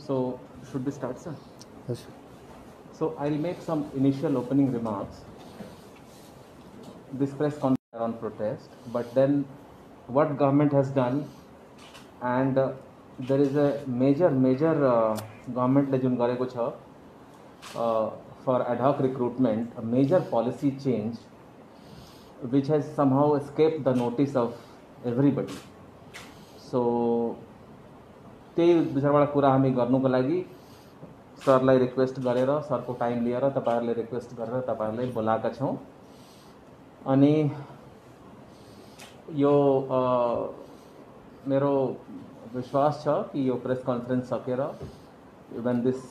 So, should we start, sir? Yes. So, I'll make some initial opening remarks. This press conference on protest, but then what government has done, and there is a major government le jun gareko cha for ad hoc recruitment, a major policy change which has somehow escaped the notice of everybody. So त्यही विचारबाट कुरा हामी गर्नुको लागि सरलाई request गरेर सरको time लिएर तपाईहरुले रिक्वेस्ट गरेर तपाईहरुलाई बोलाएका छौं अनि यो मेरो विश्वास छ कि यो प्रेस कन्फरेन्स सकेर when this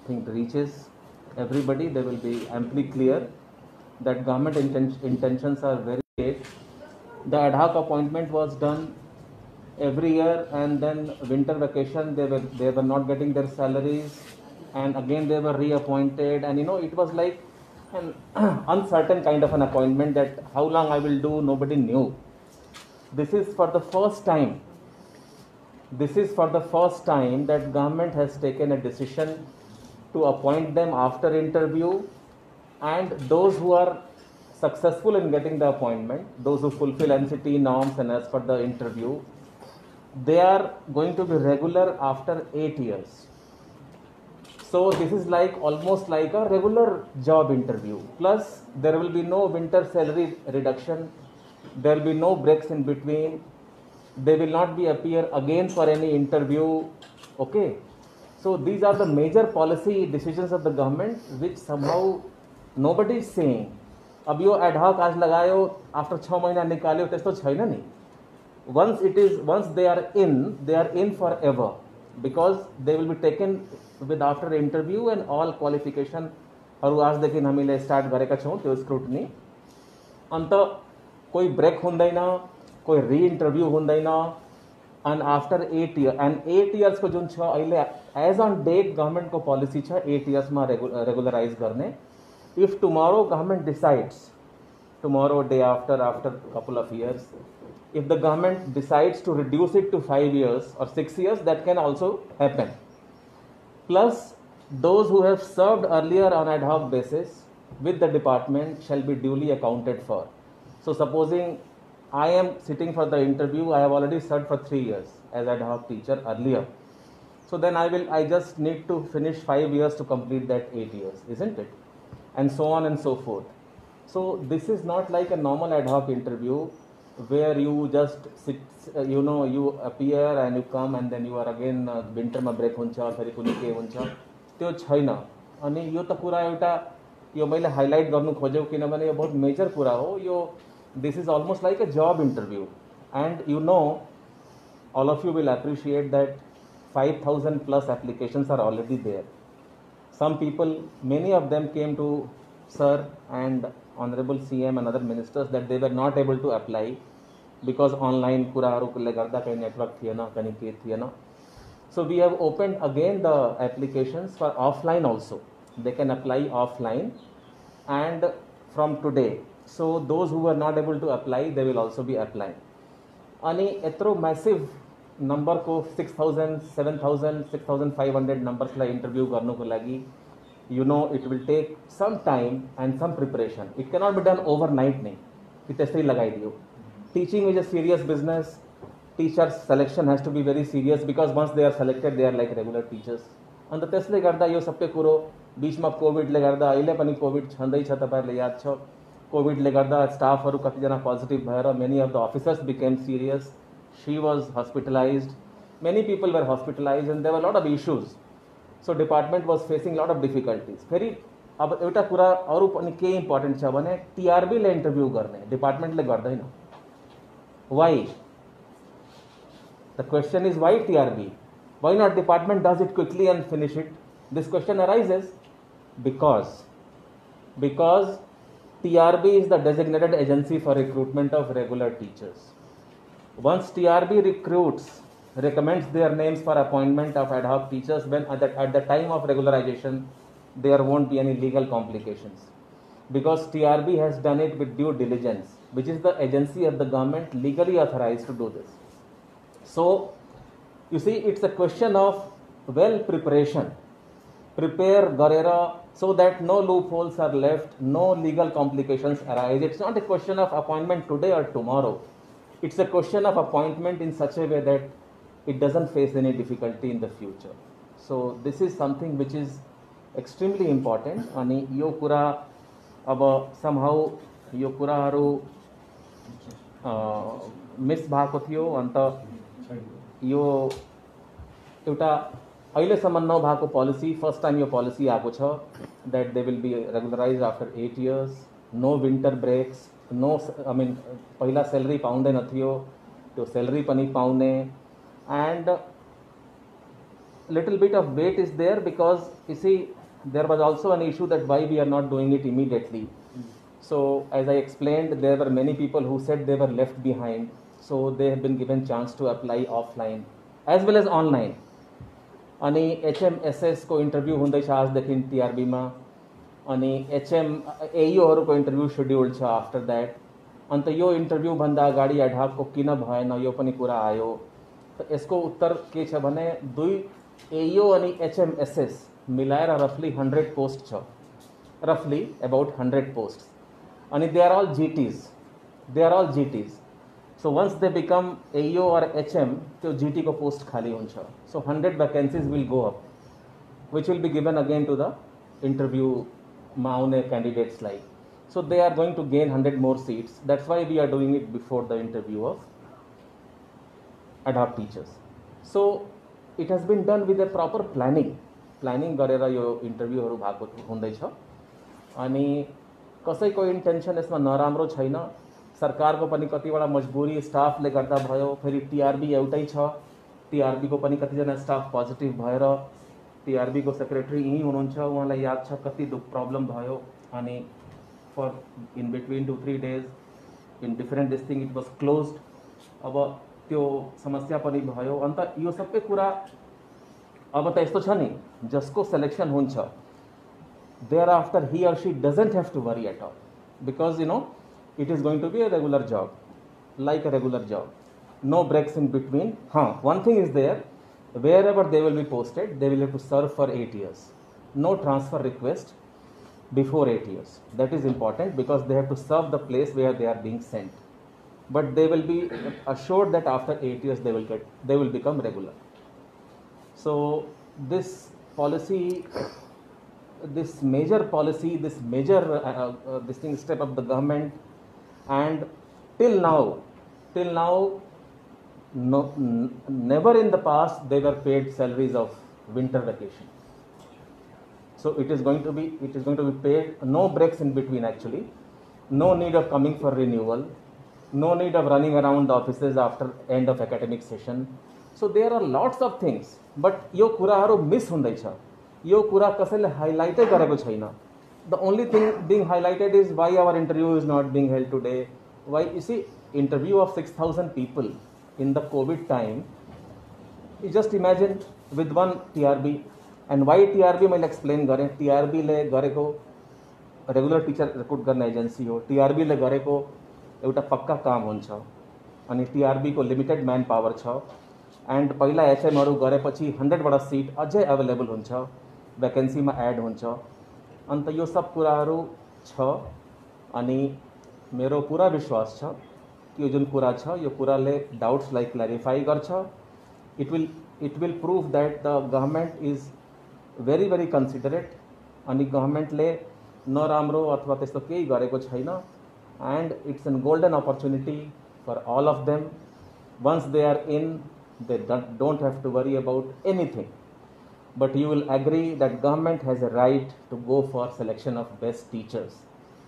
thing reaches everybody, they will be amply clear that government intentions are very great. The ad hoc appointment was done every year, and then winter vacation they were not getting their salaries, and again they were reappointed, and it was like an uncertain kind of an appointment that how long I will do, nobody knew. This is for the first time that government has taken a decision to appoint them after interview, and those who are successful in getting the appointment, those who fulfill NCT norms and as per the interview, they are going to be regular after 8 years. So this is like almost like a regular job interview. Plus there will be no winter salary reduction. There will be no breaks in between. They will not be appear again for any interview. Okay. So these are the major policy decisions of the government which somehow nobody is saying. अब यो ad hoc आज लगायो after 6 महीना निकाल्यो त्यस्तो छैन नि. Once they are in forever, because they will be taken with after interview and all qualification हरु आज देखि हामीले स्टार्ट गरेका छौं त्यो स्क्रुटनी. अन्त कोही ब्रेक हुँदैन, कोही री इन्टरभ्यू हुँदैन, and after 8 years, and 8 years को जुन छ अहिले as on date government को policy छ 8 years मा regularize गर्ने. If tomorrow government decides, tomorrow, day after couple of years, if the government decides to reduce it to 5 years or 6 years, that can also happen. Plus, those who have served earlier on ad hoc basis with the department shall be duly accounted for. So supposing I am sitting for the interview, I have already served for 3 years as ad hoc teacher earlier. So then I just need to finish 5 years to complete that 8 years, isn't it? And so on and so forth. So this is not like a normal ad hoc interview where you just sit, you appear and you come and then you are again winter ma break हुन्छ फेरि कुनै के हुन्छ त्यो छैन. अनि यो त कुरा एउटा यो मैले हाइलाइट गर्नु खोजेको किनभने यो बहुत मेजर कुरा हो. यो this is almost like a job interview, and all of you will appreciate that 5,000 plus applications are already there. Some people, many of them came to Sir and Honorable CM and other ministers that they were not able to apply because online कुराहरुले गर्दा कहीं network थिएन, कहीं के थिएन. So we have opened again the applications for offline also. They can apply offline, and from today. So those who were not able to apply, they will also be applying. अनि यत्रो massive number को 6,000, 7,000, 6,500 numbers ला interview गर्नुको लागि, it will take some time and some preparation. It cannot be done overnight नहीं कि त्यसै लगाइदियो. Teaching is a serious business. Teachers selection has to be very serious because once they are selected, they are like regular teachers. अन्त त्यसले गर्दा यो सबै कुरो बीचमा कोभिडले गर्दा अहिले पनि कोभिड छँदै छ, तपाईहरुले याद छ. कोभिडले गर्दा स्टाफहरु कतिजना पोजिटिभ भएर many of the officers became serious. She was hospitalized. Many people were hospitalized and there were a lot of issues. So department was facing a lot of difficulties. फेरि अब एउटा कुरा अरु पनि के इम्पोर्टेन्ट छ भने टीआरबी ले इन्टरभ्यु गर्ने डिपार्टमेन्टले गर्दैन. Why? The question is why TRB? Why not department does it quickly and finish it? This question arises because TRB is the designated agency for recruitment of regular teachers. Once TRB recommends their names for appointment of ad hoc teachers, when at the time of regularization, there won't be any legal complications. Because TRB has done it with due diligence, which is the agency of the government legally authorized to do this. So, you see, it's a question of well preparation. Prepare Garera so that no loopholes are left, no legal complications arise. It's not a question of appointment today or tomorrow. It's a question of appointment in such a way that it doesn't face any difficulty in the future. So this is something which is extremely important. अनि यो कुरा अब somehow यो कुराहरू miss भएको थियो अन्त यो एउटा अहिलेसम्म नभएको पोलिसी फर्स्ट टाइम यो पोलिसी आएको छ that they will be regularized after 8 years, no winter breaks, no I mean पहिला सैलरी पाउँदैन थियो त्यो सैलरी पनि पाउने and little bit of wait is there because you see there was also an issue that why we are not doing it immediately. So as I explained, there were many people who said they were left behind, so they have been given chance to apply offline as well as online. अनि HMSS को interview हुँदैछ आजदेखि टिआरबीमा अनि एईओहरूको interview scheduled छ after that अन्त यो interview भन्दा अगाडि एडहकको किन भएन यो पनि कुरा आयो त यसको उत्तर के छ भने दुई एईओ अनि HMSS मिलाएर रफली 100 पोस्ट छ रफली अबाउट 100 पोस्ट अनि दे आर अल जीटीज So once they become AEO or HM, तो GT को post खाली हुन्छ. So 100 vacancies will go up, which will be given again to the interview मा आउने candidates like. So they are going to gain 100 more seats. That's why we are doing it before the interview of ad hoc teachers. So it has been done with a proper planning. Planning गरेर यो इन्टरभ्यूहरू भएको हुँदैछ अनि कसैको intention यसमा नराम्रो छैन सरकारको पनि कतिवटा मजबुरी स्टाफले गर्दा भयो फेरि टिआरबी एउटै छ टिआरबी को पनि कतिजना स्टाफ पोजिटिभ भएर टिआरबी को सेक्रेटरी यही हुनुहुन्छ उहाँलाई याद छ कति दुख प्रब्लम भयो अनि for in between 2-3 days in different this thing it was closed अब त्यो समस्या पनि भयो अन्त यो सबै कुरा अब त यस्तो छ नि जसको सिलेक्सन हुन्छ there after he or she doesn't have to worry at all because you know it is going to be a regular job, like a regular job. No breaks in between. One thing is there, wherever they will be posted, they will have to serve for 8 years. No transfer request before 8 years. That is important because they have to serve the place where they are being sent. But they will be assured that after 8 years they will become regular. So this policy, this major policy, this major step of the government. And till now, never in the past they were paid salaries of winter vacation. So it is going to be paid, no breaks in between actually, no need of coming for renewal, no need of running around the offices after end of academic session. So there are lots of things, but यो कुराहरू miss हुँदैछ यो कुरा कसैले हाइलाइटै गरेको छैन. The only thing being highlighted is why our interview is not being held today. Why you see interview of 6,000 people in the COVID time. You just imagine with one TRB and why TRB मैले explain गरेँ. TRB ले गरेको regular teacher recruit गर्ने agency हो. TRB ले गरेको एउटा पक्का काम हुन्छ अनि TRB को limited man power छ and पहिला HMहरू गरेपछि 100 वटा सीट अझै अवेलेबल हुन्छ भ्याकेन्सीमा एड हुन्छ अन्त यो सब कुराहरू छ अनि मेरो पूरा विश्वास छ कि यो जुन कुरा छ यो कुराले डाउट्सलाई क्ल्यारिफाई गर्छ it will prove that the government is very considerate अनि गभर्नमेन्टले नराम्रो अथवा त्यस्तो केही गरेको छैन and it's an golden opportunity for all of them once they are in they don't have to worry about anything. But you will agree that government has a right to go for selection of best teachers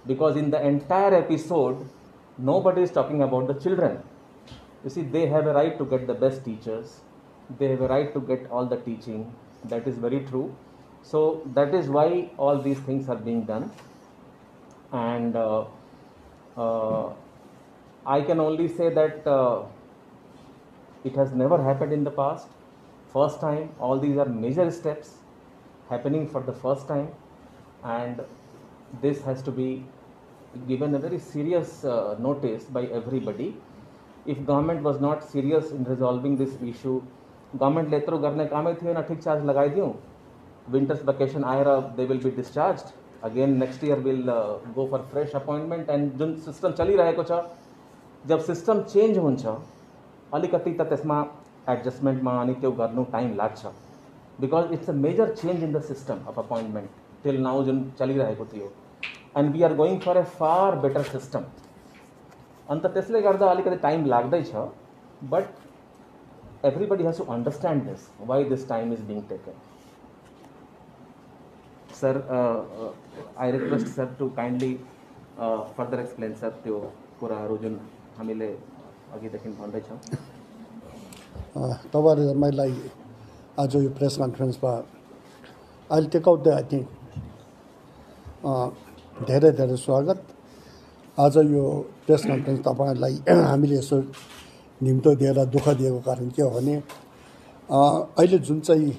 because in the entire episode nobody is talking about the children. You see, they have a right to get the best teachers, they have a right to get all the teaching. That is very true. So that is why all these things are being done and I can only say that it has never happened in the past. First time, all these are major steps happening for the first time and this has to be given a very serious notice by everybody. If government was not serious in resolving this issue, गभर्मेन्टले यत्रो गर्ने कामै थिएन, ठिक charge लगाइदिउँ, winters vacation आएर they will be discharge, again next year will go for fresh appointment. And जुन system चलिरहेको छ, जब सिस्टम चेन्ज हुन्छ अलिकति त त्यसमा एडजस्टमेन्टमा अनि त्यो गर्नु टाइम लाग्छ, because it's a major change in the system of appointment till now जुन चलिरहेको थियो। And we are going for a far better system. अन्त त्यसले गर्दा अलिकति टाइम लाग्दैछ, but everybody has to understand this, why this time is being taken. Sir, I request sir to kindly further explain sir त्यो कुराहरू जुन हामीले अघिदेखि भन्दैछौँ। तपाईँहरूलाई आज यो प्रेस कन्फरेन्समा अहिले take out the I think धेरै धेरै स्वागत। आज यो प्रेस कन्फरेन्स तपाईँहरूलाई हामीले यसो निम्तो दिएर दुःख दिएको कारण के हो भने अहिले जुन चाहिँ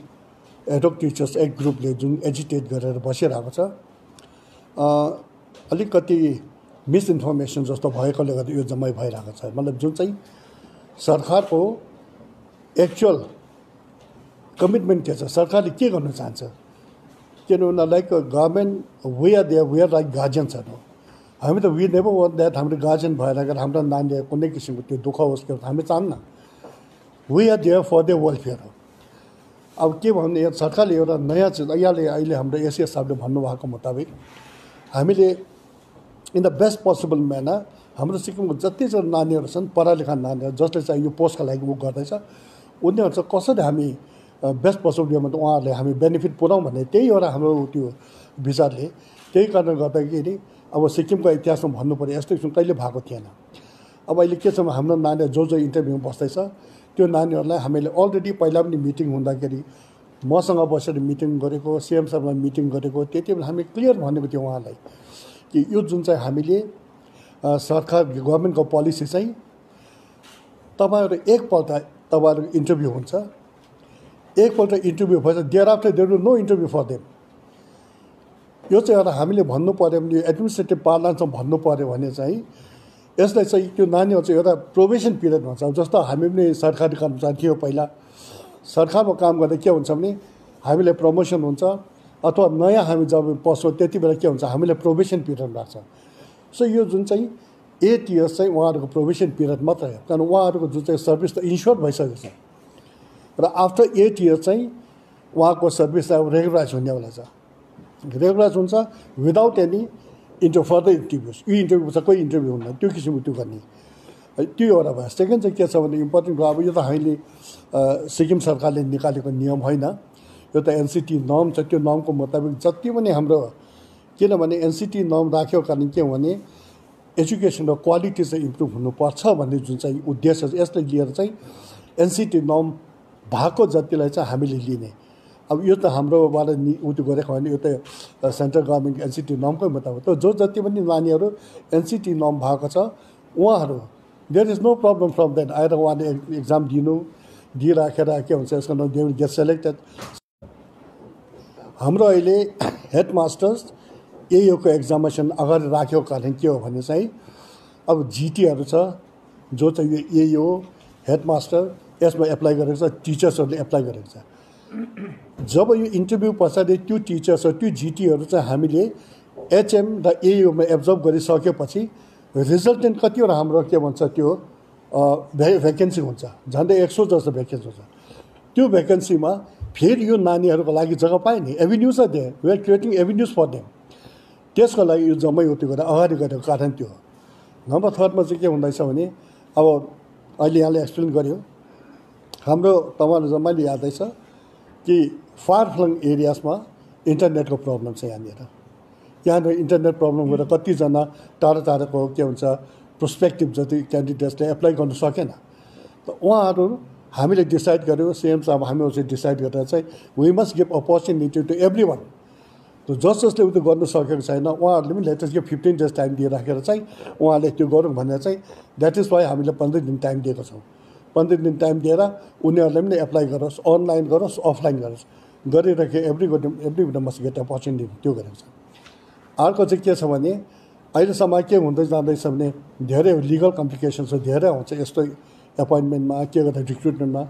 एडोक टिचर्स एक ग्रुपले जुन एजिटेट गरेर बसिरहेको छ, अलिकति मिसइन्फर्मेसन जस्तो भएकोले गर्दा यो जम्मै भइरहेको छ। मतलब जुन चाहिँ सरकारको एक्चुअल कमिटमेन्ट के छ, सरकारले के गर्नु चाहन्छ, किनभने like government we are like गार्जियन्सहरू। हामी त वी नेभर वान्ट द्याट हाम्रो गार्जियन भएर अगर हाम्रो नानीले कुनै किसिमको त्यो दुःख होस् के हामी चाहन्न। We are there for the welfare हो। अब के भन्ने, सरकारले एउटा नयाँ चिज यहाँले अहिले हाम्रो एसिएस साहबले भन्नुभएको मुताबिक हामीले in the best possible manner हाम्रो सिक्किमको जति चाहिँ नानीहरू छन्, पढालेखा नानीहरू जसले चाहिँ यो पोस्टका लागि ऊ गर्दैछ, उनीहरू चाहिँ कसरी हामी बेस्ट पोसिबल वेमा उहाँहरूले हामी बेनिफिट पुऱ्याउँ भन्ने त्यही एउटा हाम्रो त्यो विचारले। त्यही कारणले गर्दाखेरि अब सिक्किमको इतिहासमा भन्नु पऱ्यो यस्तो किसिम कहिले भएको थिएन। अब अहिले के छ भने हाम्रो नानीहरू जो इन्टरभ्यूमा बस्दैछ त्यो नानीहरूलाई हामीले अलरेडी पहिला पनि मिटिङ हुँदाखेरि मसँग बसेर मिटिङ गरेको, सिएम साहबमा मिटिङ गरेको, त्यति बेला हामी क्लियर भनेको थियो उहाँलाई कि यो जुन चाहिँ हामीले सरकार गभर्मेन्टको पोलिसी चाहिँ तपाईँहरू एकपल्ट तपाईँहरूको इन्टरभ्यू हुन्छ, एकपल्ट इन्टरभ्यू भएछ thereafter there will no interview for them. यो चाहिँ एउटा हामीले भन्नु पऱ्यो भने एडमिनिस्ट्रेटिभ पार्लान्समा भन्नु पऱ्यो भने चाहिँ यसलाई चाहिँ त्यो नानीहरू चाहिँ एउटा प्रोबेसन पिरियड भन्छ। जस्तो हामी पनि सरकारी कर्मचारी थियो पहिला, सरकारमा काम गर्दा के हुन्छ भने हामीलाई प्रमोसन हुन्छ अथवा नयाँ हामी जब पस्छौँ त्यति बेला के हुन्छ हामीलाई प्रोबेसन पिरियड लाग्छ। सो यो जुन चाहिँ 8 इयर्स चाहिँ उहाँहरूको प्रोबेसन पिरियड मात्रै हो, कारण उहाँहरूको जुन चाहिँ सर्भिस त इन्स्योर भइसकेको छ र आफ्टर 8 इयर्स चाहिँ उहाँको सर्भिस अब रेगुलराइज हुनेवाला छ। रेगुलराइज हुन्छ विदाउट एनी फर्दर इन्टरभ्युज। यो इन्टरभ्यू छ कोही इन्टरभ्यू हुन्न, त्यो किसिमको त्यो गर्ने त्यो एउटा भयो। सेकेन्ड चाहिँ के छ भने इम्पोर्टेन्ट अब यो त हामीले सिक्किम सरकारले निकालेको नियम होइन, यो त एनसिटी नर्म छ। त्यो नर्मको मुताबिक जति पनि हाम्रो, किनभने एनसिटी नर्म राख्यो कारण के हो भने एजुकेसन र क्वालिटी चाहिँ इम्प्रुभ हुनुपर्छ भन्ने जुन चाहिँ उद्देश्य छ, यसलाई लिएर चाहिँ एनसिटी नर्म भएको जतिलाई चाहिँ हामीले लिने। अब यो त हाम्रोबाट उत्यो गरेको होइन, यो त सेन्ट्रल गभर्मेन्ट एनसिटी नर्मकै मुताबिक त जो जति पनि नानीहरू एनसिटी नर्म भएको छ उहाँहरू there is no problem from that. आएर उहाँले एक्जाम दिइराखेर के भन्छ यसको नाम दे विल गेट सेलेक्टेड। हाम्रो अहिले हेड मास्टर्स एयोको एक्जामिनेसन अगाडि राखेको कारण के हो भने चाहिँ अब जिटीहरू छ जो चाहिँ यो एयो हेड मास्टर यसमा एप्लाई गरेको छ, टिचर्सहरूले एप्लाई गरेको छ। जब यो इन्टरभ्यू पछाडि त्यो टिचर्स त्यो जिटीहरू चाहिँ हामीले एचएम र एयुमा एब्जर्भ गरिसकेपछि रिजल्टेन्ट कतिवटा हाम्रो के भन्छ त्यो भ्याकेन्सी हुन्छ, झन्डै 100 जस्तो भ्याकेन्सी हुन्छ। त्यो भ्याकेन्सीमा फेरि यो नानीहरूको लागि जग्गा पायो नि, एभिन्युज छ त्यहाँ, we are creating avenues for them. त्यसको लागि यो जम्मै उत्यो गरेर अगाडि गरेको कारण त्यो हो। नम्बर 3मा चाहिँ के हुँदैछ भने अब अहिले यहाँले एक्सप्लेन गर्यो हाम्रो तपाईँहरू जम्मैले यादै छ कि फार फ्लङ एरियाजमा इन्टरनेटको प्रब्लम छ। यहाँनिर इन्टरनेट प्रब्लम गरेर कतिजना टाढो टाढोको के हुन्छ प्रोस्पेक्टिभ जति क्यान्डिडेट्सले एप्लाई गर्नु सकेन। त उहाँहरू हामीले डिसाइड गर्यो, सिएम साहब हामीहरू चाहिँ डिसाइड गरेर चाहिँ we must give opportunity to everyone. त जसले उयो गर्नु सकेको छैन उहाँहरूले पनि लेटेस्ट यो 15 डेज टाइम दिइराखेर चाहिँ उहाँले त्यो गरौँ भनेर चाहिँ द्याट इज वाइ हामीले 15 दिन टाइम दिएको छौँ। 15 दिन टाइम दिएर उनीहरूले पनि एप्लाई गरोस्, अनलाइन गरोस्, अफलाइन गरोस्, गरिराखे एभ्री मस्ट गेट अपर्च्युनिटी त्यो गरेको छ। अर्को चाहिँ के छ भने अहिलेसम्म के हुँदै जाँदैछ भने धेरै लिगल कम्प्लिकेसन्स धेरै आउँछ यस्तो एपोइन्टमेन्टमा के गर्दा रिक्रुटमेन्टमा।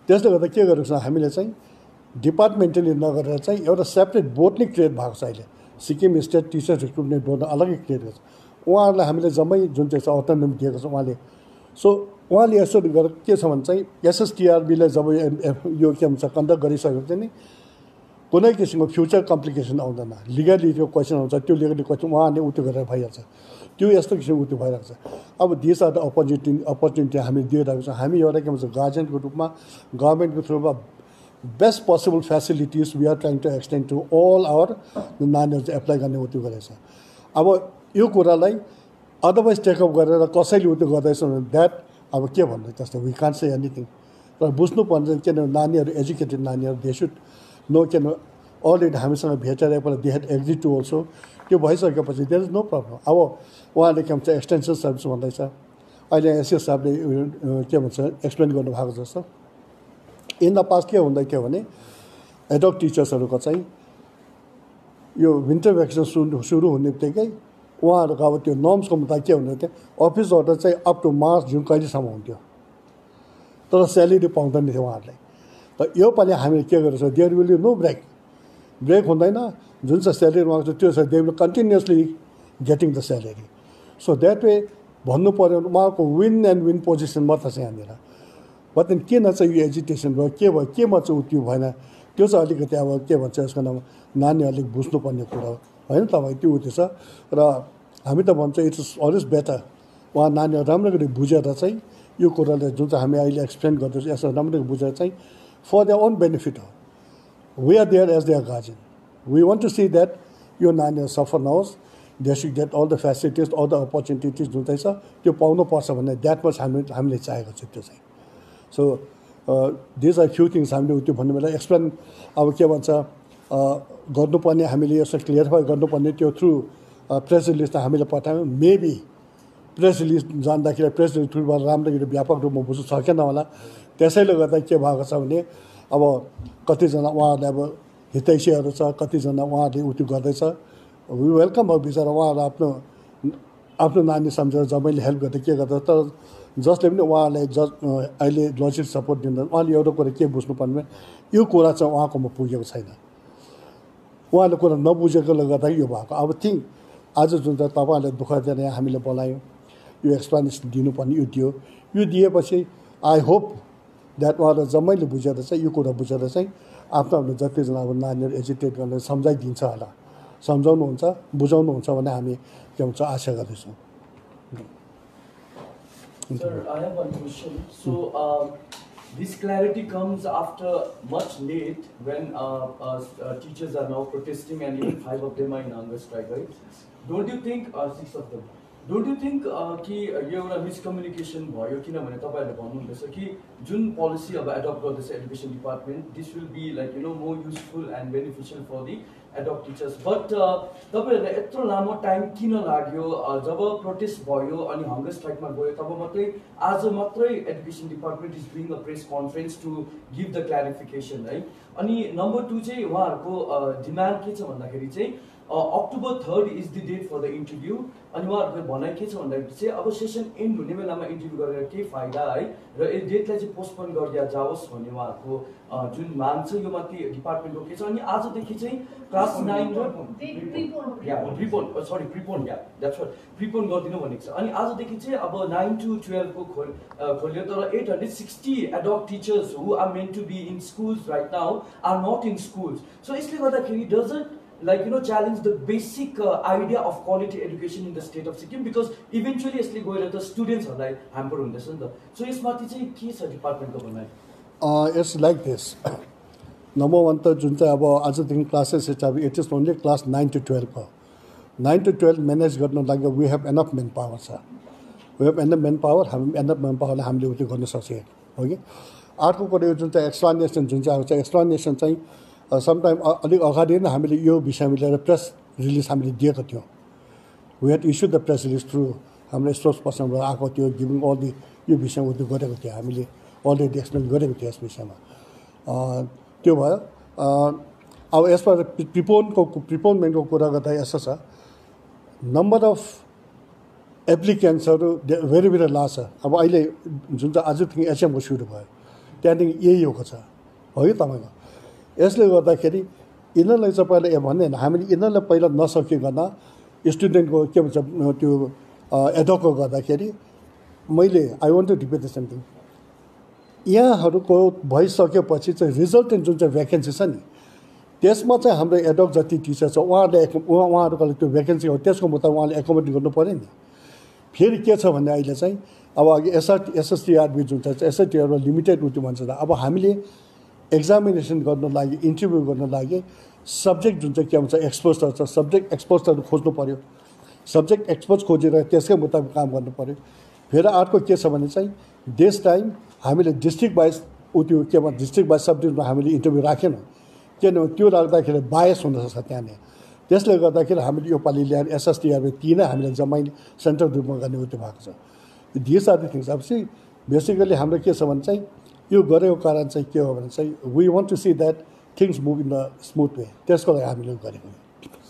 त्यसले गर्दा के गरेको छ हामीले चाहिँ डिपार्टमेन्टली नगरेर चाहिँ एउटा सेपरेट बोर्ड नै क्रिएट भएको छ अहिले Sikkim state teachers recruitment board अलग्गै क्रिएट गरेको छ उहाँहरूलाई हामीले जम्मै जुन चाहिँ छ अटोनोमी दिएको छ उहाँले सो उहाँले यसो गरेर के छ भने चाहिँ एसएसटिआरबीले जब यो के भन्छ कन्डक्ट गरिसकेपछि नि कुनै किसिमको फ्युचर कम्प्लिकेसन आउँदैन लिगलिटीको क्वेसन आउँछ त्यो लिगली क्वेसन उहाँले उत्यो गरेर भइहाल्छ त्यो यस्तो किसिमको उत्यो भइरहेको छ अब दिस आर द अपर्च्युनिटी हामीले दिइरहेको छ हामी एउटा के भन्छ गार्जियनको रूपमा गभर्मेन्टको थ्रुमा best possible facilities we are trying to extend to all our नानीहरू चाहिँ एप्लाई गर्ने उत्यो गरेको छ अब यो कुरालाई अदरवाइज टेकअप गरेर कसैले उत्यो गर्दैछ भने द्याट अब के भन्नु त्यस्तो वी कान्ट से एनिथिङ र बुझ्नुपर्ने किनभने नानीहरू एजुकेटेड नानीहरू दे सुड नो किन अलरेडी हामीसँग भेटेर पहिला दे हेड एग्री टु अल्सो त्यो भइसकेपछि देयर इज नो प्रब्लम अब उहाँले के भन्छ एक्सटेन्सन सर्भिस भन्दैछ अहिले एसएस साहबले के भन्छ एक्सप्लेन गर्नुभएको जस्तो इन द पास्ट के हुँदै थियो भने एडल्ट टिचर्सहरूको चाहिँ यो विन्टर भ्याकेसन सुरु हुने बित्तिकै उहाँहरूको अब त्यो नर्म्सको मुताबिक के हुँदै थियो अफिस अर्डर चाहिँ अप टु मार्च जुन कहिलेसम्म हुन्थ्यो तर स्यालेरी पाउँदैन थियो उहाँहरूले त योपालि हामीले के गरेको छ देयर विल नो ब्रेक हुँदैन जुन चाहिँ स्यालेरी उहाँको छ त्यो छ they will continuously getting the salary so that way भन्नु पऱ्यो भने उहाँको विन एन्ड विन पोजिसन मात्र छ यहाँनिर बट किन चाहिँ यो एजुकेसन भयो केमा चाहिँ उत्यो भएन त्यो चाहिँ अलिकति अब के भन्छ यसको नाम नानीहरूले बुझ्नुपर्ने कुरा हो होइन तपाईँ त्यो उत्यो छ र हामी त भन्छ इट्स अलवेज बेटर उहाँ नानीहरू राम्रो गरी बुझेर चाहिँ यो कुरालाई जुन चाहिँ हामी अहिले एक्सप्लेन गर्दैछौँ यसलाई राम्ररी बुझेर चाहिँ फर देयर ओन बेनिफिट हो we are there as their guardian we want to see that यो नानीहरू सफर नहोस् they should get all the facilities all the opportunities जुन चाहिँ छ त्यो पाउनुपर्छ भन्ने द्याट मच हामीले चाहेको छ त्यो चाहिँ so these are few things हामीले त्यो भन्ने बेला एक्सप्लेन अब के भन्छ गर्नुपर्ने हामीले यसो क्लियरिफाई गर्नुपर्ने त्यो थ्रु प्रेस रिलिज त हामीले पठायौँ मेबी प्रेस रिलिज जान्दाखेरि प्रेस रिलिज थ्रुबाट राम्ररी व्यापक रूपमा बुझ्नु सकेन होला त्यसैले गर्दा के भएको छ भने अब कतिजना उहाँहरूले अब हितैषीहरू छ कतिजना उहाँहरूले उत्यो गर्दैछ वी वेलकम अब बिचरा उहाँहरू आफ्नो नानी सम्झेर जबैले हेल्प गर्दा के गर्दा तर जसले पनि उहाँलाई अहिले लजिस्टिक सपोर्ट दिँदा उहाँले एउटा कुरा के बुझ्नुपर्ने यो कुरा चाहिँ उहाँकोमा पुगेको छैन उहाँले कुरा नबुझेकोले गर्दा यो भएको अब आज जुन चाहिँ तपाईँहरूले दुःख दिएर यहाँ हामीले बोलायौँ यो एक्सप्लेनेसन दिनुपर्ने यो दिएपछि आई होप द्याट उहाँहरूले जम्मैले बुझेर चाहिँ यो कुरा बुझेर चाहिँ आफ्नो जतिजना अब नानीहरू एजुकेट गर्न सम्झाइदिन्छ होला सम्झाउनुहुन्छ बुझाउनुहुन्छ भने हामी के भन्छ आशा गर्दैछौँ Sir, I have one question. So, this clarity comes after much late when teachers are now protesting and even 5 of them are in hunger strike, right? Don't you think, 6 of them, don't you think कि यो एउटा miscommunication भयो किनभने तपाईँहरूले भन्नुहुँदैछ कि जुन policy अब adopt गर्दैछ education department this will be like more useful and beneficial for the adapt teachers but तपाईँहरूलाई यत्रो लामो टाइम किन लाग्यो जब प्रोटेस्ट भयो अनि हङ्गर स्ट्राइकमा गयो तब मात्रै आज मात्रै education department is doing a press conference to give the clarification है अनि नम्बर 2 चाहिँ उहाँहरूको डिमान्ड के छ भन्दाखेरि चाहिँ October 3rd is the date for the interview अनि उहाँहरूको भनाइ के छ भन्दाखेरि चाहिँ अब सेसन एन्ड हुने बेलामा इन्टरभ्यू गरेर के फाइदा है र यो डेटलाई चाहिँ पोस्टपोन गरिदिया जाओस् भन्ने उहाँहरूको जुन माग छ यो माथि डिपार्टमेन्टको के छ अनि आजदेखि चाहिँ क्लास 9 र प्रिपोन गरिदिनु भनेको छ अनि आजदेखि चाहिँ अब 9 to 12 को खोल्यो तर 860 adult teachers who are meant to be in schools right now are not in schools so यसले गर्दाखेरि doesn't challenge the basic idea of quality education in the state of Sikkim because eventually यसले गएर त स्टुडेन्ट्सहरूलाई hamper हुँदैछ नि त सो यसमाथि चाहिँ के छ डिपार्टमेन्टको भनाइ इट्स लाइक दिस नम्बर 1 त जुन चाहिँ अब आजदेखि क्लासेस अब it is only class 9 to 12 हो 9 to 12 म्यानेज गर्नु लागि we have enough manpower छ we have enough manpower enough मेन पावरले हामीले उत्यो गर्न सक्छौँ हो कि अर्को कुरा यो जुन चाहिँ एक्सप्लेनेसन जुन चाहिँ आउँछ एक्सप्लेनेसन चाहिँ समटाइम अलिक अगाडि नै हामीले यो विषयमा लिएर प्रेस रिलिज हामीले दिएको थियौँ we had issue the press release through हाम्रो स्पोर्ट्स पर्सनबाट आएको थियो गिभिङ अल दि यो विषयमा उत्यो गरेको थियो हामीले अलरेडी एक्सप्लेन गरेको थियो यस विषयमा त्यो भयो अब यसमा प्रिपोनमेन्टको कुरा गर्दा यसो छ नम्बर अफ एप्लिकेन्ट्सहरू भेरी भेरी लार्ज छ अब अहिले जुन चाहिँ आजदेखि एचएमको सुरु भयो त्यहाँदेखि यही हो छ हो कि तपाईँको यसले गर्दाखेरि यिनीहरूलाई चाहिँ पहिला भन्ने होइन हामीले यिनीहरूलाई पहिला नसकिकन स्टुडेन्टको के भन्छ त्यो एडोकको गर्दाखेरि मैले I want to repeat the same thing यहाँहरूको भइसकेपछि चाहिँ रिजल्टेन्ट जुन चाहिँ भ्याकेन्सी छ नि त्यसमा चाहिँ हाम्रो एडोक जति टिचर छ उहाँहरूको त्यो भ्याकेन्सी हो त्यसको मुताबिक उहाँले एकोमोडेट गर्नु पऱ्यो नि फेरि के छ भने अहिले चाहिँ अब अघि एसएसटिआरबी जुन चाहिँ एसएसटिआरबी लिमिटेड उयो भन्छ अब हामीले एक्जामिनेसन गर्नु लागि इन्टरभ्यू गर्नु लागि सब्जेक्ट जुन चाहिँ के भन्छ एक्सपोजर छ सब्जेक्ट एक्सपोजहरू खोज्नु पऱ्यो सब्जेक्ट एक्सपोज खोजेर त्यसकै मुताबिक काम गर्नु पऱ्यो फेरि अर्को के छ भने चाहिँ दिस टाइम हामीले डिस्ट्रिक्ट वाइज त्यो के भन्छ डिस्ट्रिक्ट वाइज सब्जेक्टमा हामीले इन्टरभ्यू राखेनौँ किनभने त्यो राख्दाखेरि बायस हुनसक्छ त्यहाँनिर त्यसले गर्दाखेरि हामीले योपालि ल्याएर एसएसटिआरबी तीनै हामीले जम्मै सेन्ट्रल रूपमा गर्ने उयो भएको छ दिस आर द थिङ्स अब चाहिँ बेसिकली हाम्रो के छ भने चाहिँ यो गरेको कारण चाहिँ के हो भने चाहिँ we want to see that things move in the smooth way त्यसको लागि हामीले गरेको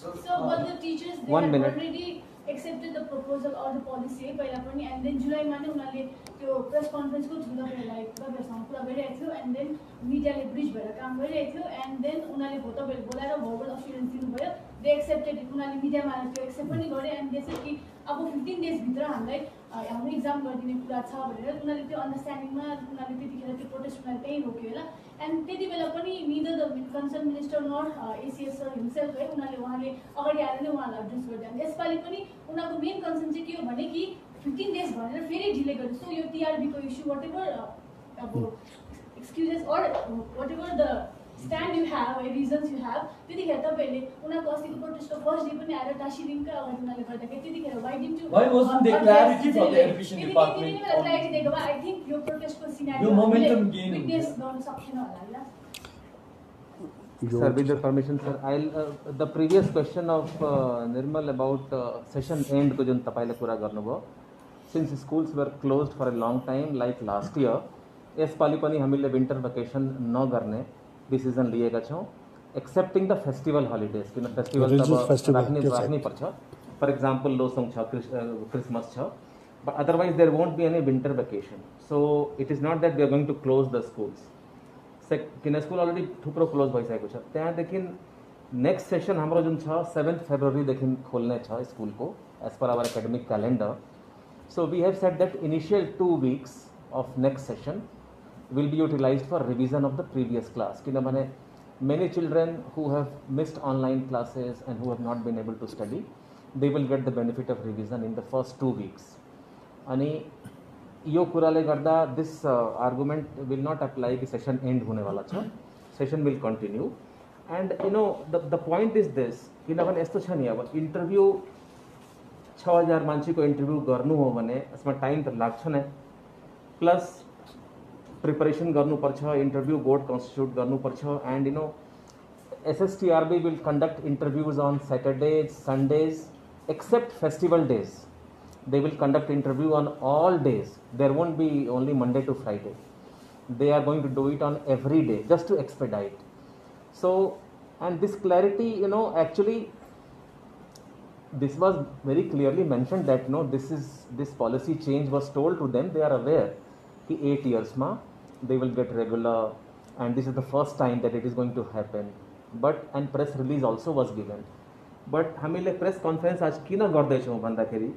So, but the teachers, they 1 had minute. already accepted the proposal or the policy पहिला पनि and then जुलाईमा नै उनीहरूले त्यो प्रेस कन्फरेन्सको थ्रु तपाईँहरूसँग कुरा गरिरहेको थियो and then मिडियाले ब्रिज भएर काम गरिरहेको थियो and then उनीहरूले तपाईँहरू बोलाएर भर्बल असुरेन्स दिनुभयो they accepted it उनीहरूले मिडियामा त्यो एक्सेप्ट पनि गरे and they said कि अब 15 डेजभित्र हामीलाई हाम्रो इक्जाम गरिदिने कुरा छ भनेर उनीहरूले त्यो अन्डरस्ट्यान्डिङमा उनीहरूले त्यतिखेर त्यो प्रोटेस्ट उनीहरूले त्यही रोक्यो होला एन्ड त्यति बेला पनि निदर द कन्सर्न मिनिस्टर नर एसिएस सर हिमसेल्फ है उहाँले अगाडि आएर नै उहाँलाई एड्रेस गरिदियो यसपालि पनि उनीहरूको मेन कन्सर्न चाहिँ के हो भने कि 15 डेज भनेर फेरि ढिले गर्यो सो यो टिआरबीको इस्यु वाट एभर अब excuses or whatever the stand you have reasons you have त्यतिखेर तपाईँहरूले उनीहरूको अस्तिको प्रोटेस्टको फर्स्ट डे पनि आएर टाँसिदिनकै अगाडि उनीहरूले गर्दाखेरि त्यतिखेर why didn't Why wasn't there clarity from the education department? Clarity दिएको भए आई थिङ्क यो प्रोटेस्टको यो सिनारियो momentum gain विटनेस गर्न सकेन होला होइन Sir, with your permission, sir, I'll the previous question of Nirmal about session end को जुन तपाईले कुरा गर्नुभयो, since schools were closed for a long time like last year, यसपालि पनि हामीले विन्टर भ्याकेसन नगर्ने डिसिजन लिएका छौँ एक्सेप्टिङ द फेस्टिभल हलिडेज किन फेस्टिभल त राख्नै पर्छ फर इक्जाम्पल लोसङ छ क्रिसमस छ but otherwise there won't be any winter vacation so it is not that we are going to close the schools किन स्कुल अलरेडी थुप्रो क्लोज भइसकेको छ त्यहाँदेखि नेक्स्ट सेसन हाम्रो जुन छ 7 फेब्रुअरीदेखि खोल्ने छ स्कुलको as per our academic calendar so we have set that initial 2 weeks of next session will be utilized for revision of the previous class kinabane many children who have missed online classes and who have not been able to study they will get the benefit of revision in the first 2 weeks ani यो कुराले गर्दा this argument will not apply कि session end हुने वाला छ session will continue and you know the point is this किनभने यस्तो छ नि अब इन्टरभ्यू 6000 मान्छेको इन्टरभ्यू गर्नु हो भने यसमा टाइम त लाग्छ नै प्लस प्रिपरेसन गर्नुपर्छ इन्टरभ्यू बोर्ड कन्स्टिट्युट गर्नुपर्छ and you know SSTRB will conduct interviews on Saturdays Sundays except festival days they will conduct interview on all days there won't be only Monday to Friday they are going to do it on every day just to expedite so and this clarity you know actually this was very clearly mentioned that no this policy change was told to them they are aware ki 8 years ma they will get regular and this is the first time that it is going to happen but and press release also was given but हामीले press conference आज किन गर्दैछौँ भन्दाखेरि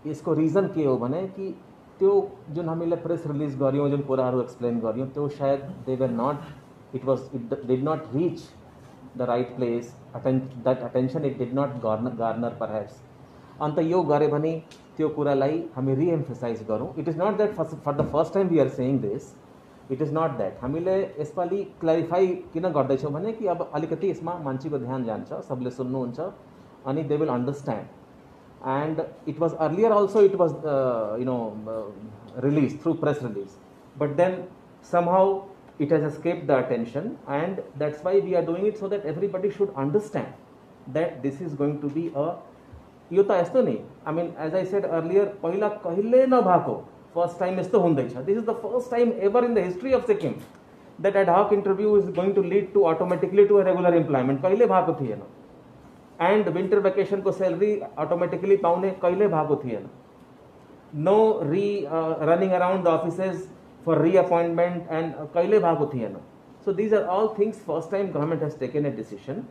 यसको region के हो भने कि त्यो जुन हामीले प्रेस रिलिज गर्यौँ जुन कुराहरू एक्सप्लेन गर्यौँ त्यो सायद they were not it did not reach the right place that attention it did not garner perhaps अन्त यो गऱ्यो भने त्यो कुरालाई हामी रिएम्फसाइज गरौँ it is not that for the first time we are saying this it is not that हामीले यसपालि क्ल्यारिफाई किन गर्दैछौँ भने कि अब अलिकति यसमा मान्छेको ध्यान जान्छ सबले सुन्नुहुन्छ अनि they will understand and it was earlier also it was released through press release but then somehow it has escaped the attention and that's why we are doing it so that everybody should understand that this is going to be a यो त यस्तो नि I mean as I said earlier पहिला कहिले नभएको first time यस्तो हुँदैछ this is the first time ever in the history of Sikkim that ad hoc interview is going to lead to automatically to a regular employment कहिले भएको थिएन and winter vacation को salary automatically पाउने कहिले भएको थिएन no running around the offices for reappointment and kaile bhako थिएन. So these are all things first time government has taken a decision.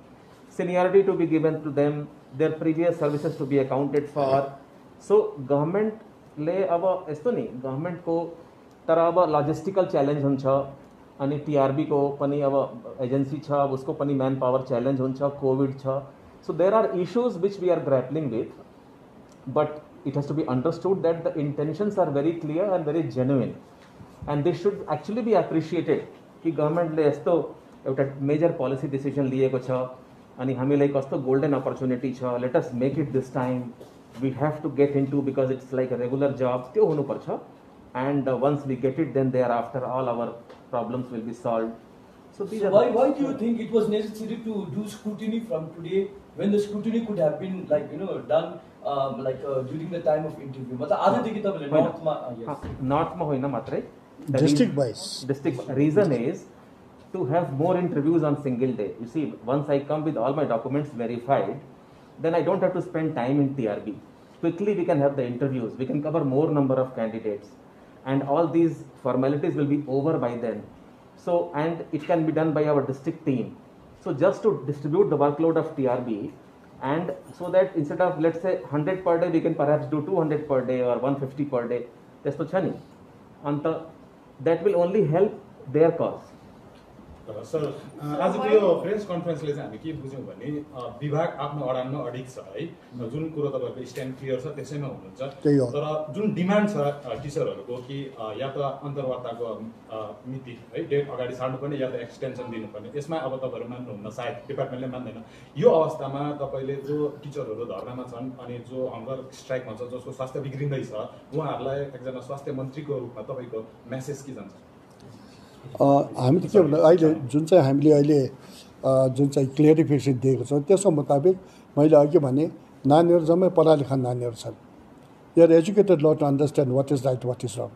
Seniority to be given to them, their previous services to be accounted for. So government ले अब यस्तो नि government को तर अब logistical challenge हुन्छ अनि TRB को पनि अब agency छ अब उसको पनि manpower challenge हुन्छ, COVID छ. So there are issues which we are grappling with, but it has to be understood that the intentions are very clear and very genuine, and this should actually be appreciated कि गभर्मेन्टले यस्तो एउटा major policy decision लिएको छ अनि हामीलाई कस्तो golden opportunity छ, let us make it this time, we have to get into because it's like a regular job, त्यो हुनुपर्छ. And once we get it then thereafter all our problems will be solve. So why do you think it was necessary to do scrutiny from today when the scrutiny could have been like done during the time of interview? मतलब आजदेखि तपाईले नर्थमा होइन मात्रै, district wise. District reason is to have more interviews on single day. You see, once I come with all my documents verified, then I don't have to spend time in TRB. Quickly we can have the interviews, we can cover more number of candidates, and all these formalities will be over by then. So, and it can be done by our district team. So just to distribute the workload of TRB, and so that instead of let's say 100 per day, we can perhaps do 200 per day or 150 per day. That's the and that will only help their cause. Sir आजको यो press कन्फरेन्सले चाहिँ हामी के बुझ्यौँ भने विभाग आफ्नो अडानमा अडिग छ है, जुन कुरो तपाईँहरूको स्ट्यान्ड क्लियर छ त्यसैमा हुनुहुन्छ. तर जुन डिमान्ड छ टिचरहरूको कि या त अन्तर्वार्ताको मिति है डेट अगाडि सार्नुपर्ने या त एक्सटेन्सन दिनुपर्ने, यसमा अब तपाईँहरू मान्नुहुन्न, सायद डिपार्टमेन्टले मान्दैन. यो अवस्थामा तपाईँले जो टिचरहरू धर्नामा छन् अनि जो हङ्गर स्ट्राइकमा छ, जसको स्वास्थ्य बिग्रिँदैछ, उहाँहरूलाई एकजना स्वास्थ्य मन्त्रीको रूपमा तपाईँको मेसेज के जान्छ? हामी त के भन्दा अहिले जुन चाहिँ हामीले अहिले जुन चाहिँ क्लियरिफिकेसन दिएको छौँ त्यसको मुताबिक मैले अघि भने नानीहरू जम्मै पढा लेखा नानीहरू छन्. They are educated law to understand what is right what is wrong.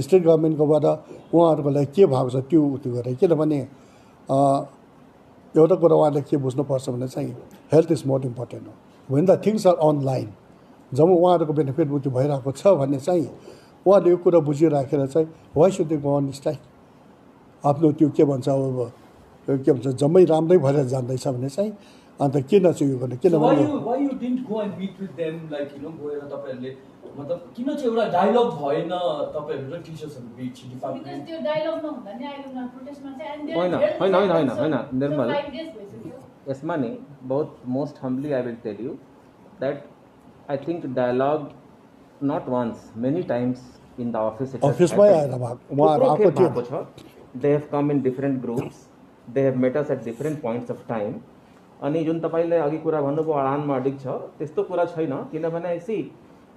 State गभर्मेन्टकोबाट उहाँहरूको लागि के भएको छ त्यो उत्यो गरेँ. किनभने एउटा कुरा उहाँले के बुझ्नुपर्छ भने चाहिँ हेल्थ इज मोर इम्पोर्टेन्ट हो. When the things are online, जब उहाँहरूको बेनिफिट उत्यो भइरहेको छ भने चाहिँ उहाँले यो कुरा बुझिराखेर चाहिँ why should they go on strike. आफ्नो त्यो के भन्छ अब के भन्छ जम्मै राम्रै भएर जाँदैछ भने चाहिँ अन्त किन चाहिँ यो गर्ने. किनभने why you didn't go and meet with them like गएर तपाईहरुले मतलब किन चाहिँ एउटा डायलग भएन तपाईहरु र टिचर्सहरु बीच डिपार्टमेन्ट? बिकज त्यो डायलग नहुँदा नि अहिले उनीहरु प्रोटेस्टमा चाहिँ एन्ड होइन निर्मल, यसमा नि बहुत most humbly I will tell you that I think dialogue not once many times in the office अफिसमै आएर उहाँहरु आएको थियो. They have come in different groups, they have met us at different points of time. अनि जुन तपाईले अघि कुरा भन्नुभयो अडानमा अडिग छ, त्यस्तो कुरा छैन. किनभने see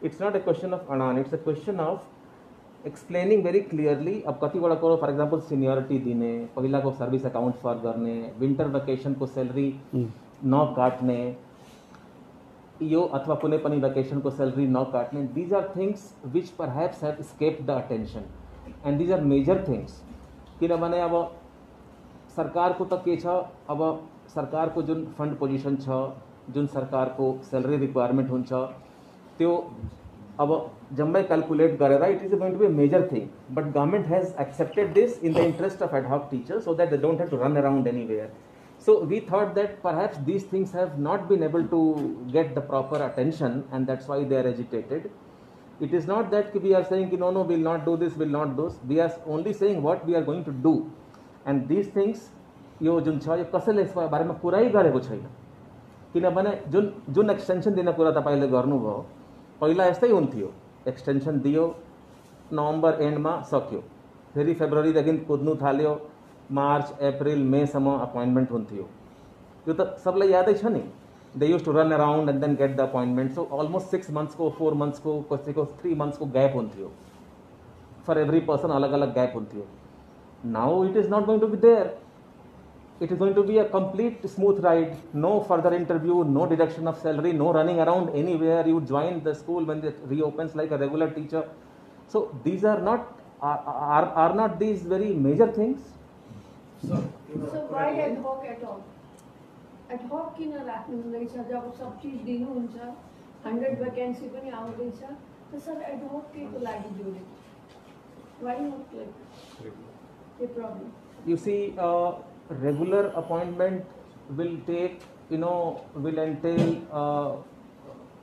it's not a question of अडान, it's a question of explaining very clearly. अब कतिवटा कुरो फर इक्जाम्पल सिनियरिटी दिने, पहिलाको सर्भिस अकाउन्ट फर गर्ने, विन्टर भेकेसनको सेलेरी नकाट्ने, यो अथवा कुनै पनि भेकेसनको सेलेरी नकाट्ने, these are things which perhaps have escaped the attention and these are major things. किनभने अब सरकारको त के छ, अब सरकारको जुन फन्ड पोजिसन छ, जुन सरकारको सेलेरी रिक्वायरमेन्ट हुन्छ, त्यो अब जम्मै क्याल्कुलेट गरेर it is going to be a major thing. But government has accepted this in the interest of ad hoc teachers so that they don't have to run around anywhere. So we thought that perhaps these things have not been able to get the proper attention and that's why they are agitated. It is not that we are saying no, we will not do this, we will not do this. We are only saying what we are going to do. And these things, यो जुन छ यो कसैले यसको बारेमा कुरै गरेको छैन. किनभने जुन extension दिने कुरा तपाईले गर्नुभयो, पहिला यस्तै हुन्थ्यो, एक्सटेन्सन दियो, नोभेम्बर एन्डमा सक्यो, फेरि फेब्रुअरीदेखि कुद्नु थाल्यो, मार्च अप्रिल मेसम्म अपोइन्टमेन्ट हुन्थ्यो. यो त सबलाई यादै छ नि. They used to run around and then get the appointment. So almost 6 months को 4 months को 3 months को gap हुन्थ्यो. For every person अलग-अलग gap हुन्थ्यो. Now it is not going to be there. It is going to be a complete smooth ride. No further interview, no deduction of salary, no running around anywhere. You join the school when it reopens like a regular teacher. So these are not these very major things. So why ad hoc at all? Ad hoc किन राख्नु हुँदैछ जब सब चीज दिनुहुन्छ, 100 vacancy पनि आउँदैछ, त सर ad hoc के को लागि जोडेको? Why not like a problem? You see, regular appointment will take, will entail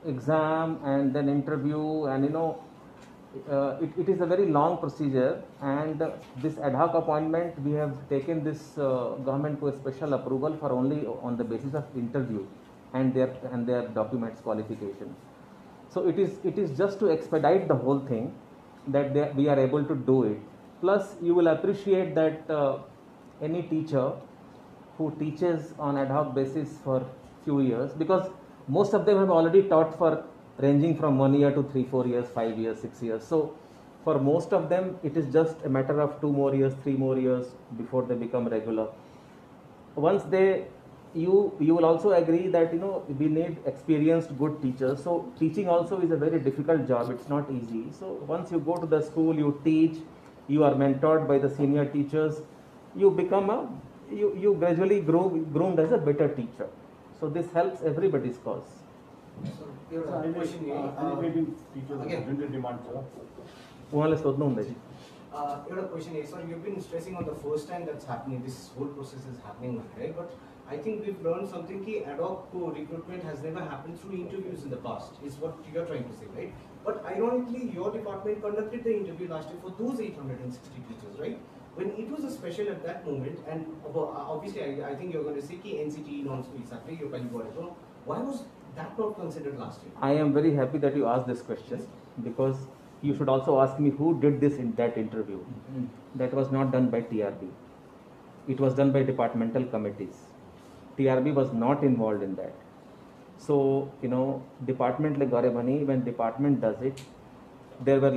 exam and then interview, and it is a very long procedure. And this ad hoc appointment, we have taken this government to a special approval for only on the basis of interview and their documents qualification. So it is just to expedite the whole thing that we are able to do it. Plus, you will appreciate that any teacher who teaches on ad hoc basis for few years, because most of them have already taught for ranging from 1 year to 3-4 years, 5 years, 6 years. So for most of them, it is just a matter of 2 more years, 3 more years before they become regular. Once you will also agree that we need experienced good teachers. So teaching also is a very difficult job. It's not easy. So once you go to the school, you teach, you are mentored by the senior teachers, you become you gradually groomed as a better teacher. So this helps everybody's cause. एउटा question उहाँले सोध्नु हुँदैछ एउटा question है sir, you been stressing on the first time that's happening, this whole process is happening भनेर है, but I think we learn something कि एडॉकको recruitment has never happen through interviews in the past is what you are trying to say, right? But ironically your department conducted the interview last year for those 860 teachers, right? When it was a special at that moment, and obviously I think you're going to say कि NCT non-exactly your value, why was that not considered last year? I am very happy that you asked this question, because you should also ask me who did this in that interview. That was not done by TRB. It was done by departmental committees. TRB was not involved in that. So department like gare bhani, when department does it, there were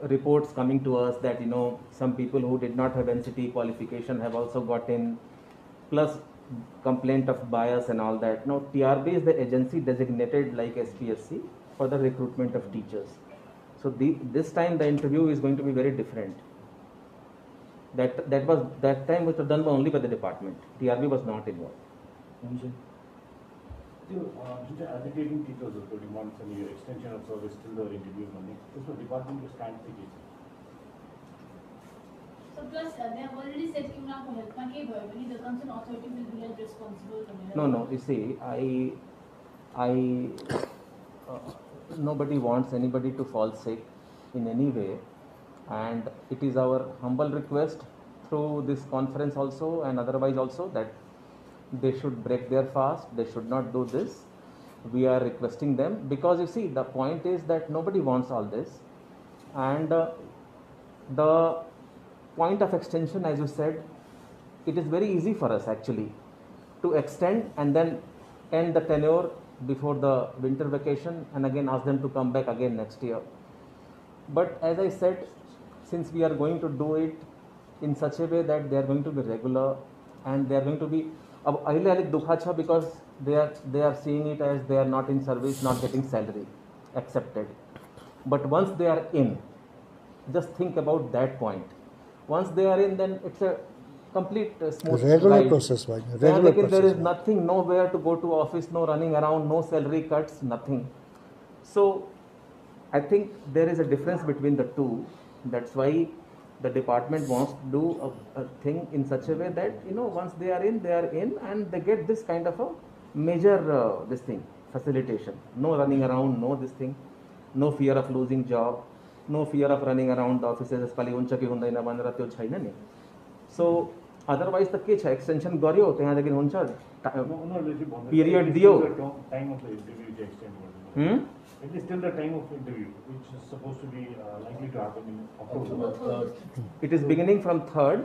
reports coming to us that some people who did not have NCT qualification have also got in, plus complaint of bias and all that. Now TRB is the agency designated like SPSC for the recruitment of teachers. So this time the interview is going to be very different. That time was done only by the department. TRB was not involved. त्यो जुन चाहिँ educating टिचर्सहरूको demand छ नि, यो extension of service till the interview भन्ने, त्यसमा डिपार्टमेन्टको stand चाहिँ के छ? So plus they have already said कि उनीहरूको हेल्थमा केही भयो भने the concerned authority will be held responsible भनेर. No, you see, nobody wants anybody to fall sick in any way, and it is our humble request through this conference also and otherwise also that they should break their fast. They should not do this. We are requesting them, because you see, the point is that nobody wants all this, and the point of extension, as you said, it is very easy for us actually to extend and then end the tenure before the winter vacation and again ask them to come back again next year. But as I said, since we are going to do it in such a way that they are going to be regular and they are going to be अब अहिले अलिक दुःख छ, because they are seeing it as they are not in service, not getting salary, accepted. But once they are in, just think about that point. Once they are in, then it's a complete smooth regular ride. process, right? Regular process. There is nothing, nowhere to go to office, no running around, no salary cuts, nothing. So I think there is a difference between the two. That's why the department wants to do a thing in such a way that once they are in, and they get this kind of a major this thing facilitation. No running around, no this thing, no fear of losing job, no fear of running around the offices. यसपालि हुन्छ कि हुँदैन भनेर त्यो छैन नि. So otherwise त के छ, एक्सटेन्सन गर्यो त्यहाँदेखि हुन्छ, पिरियड दियो, टाइम अफ द इन्टरभ्यू चाहिँ एक्सटेन्ड गर्नु. It is still the time of interview, which is supposed to be likely to happen in October. It is beginning from 3rd,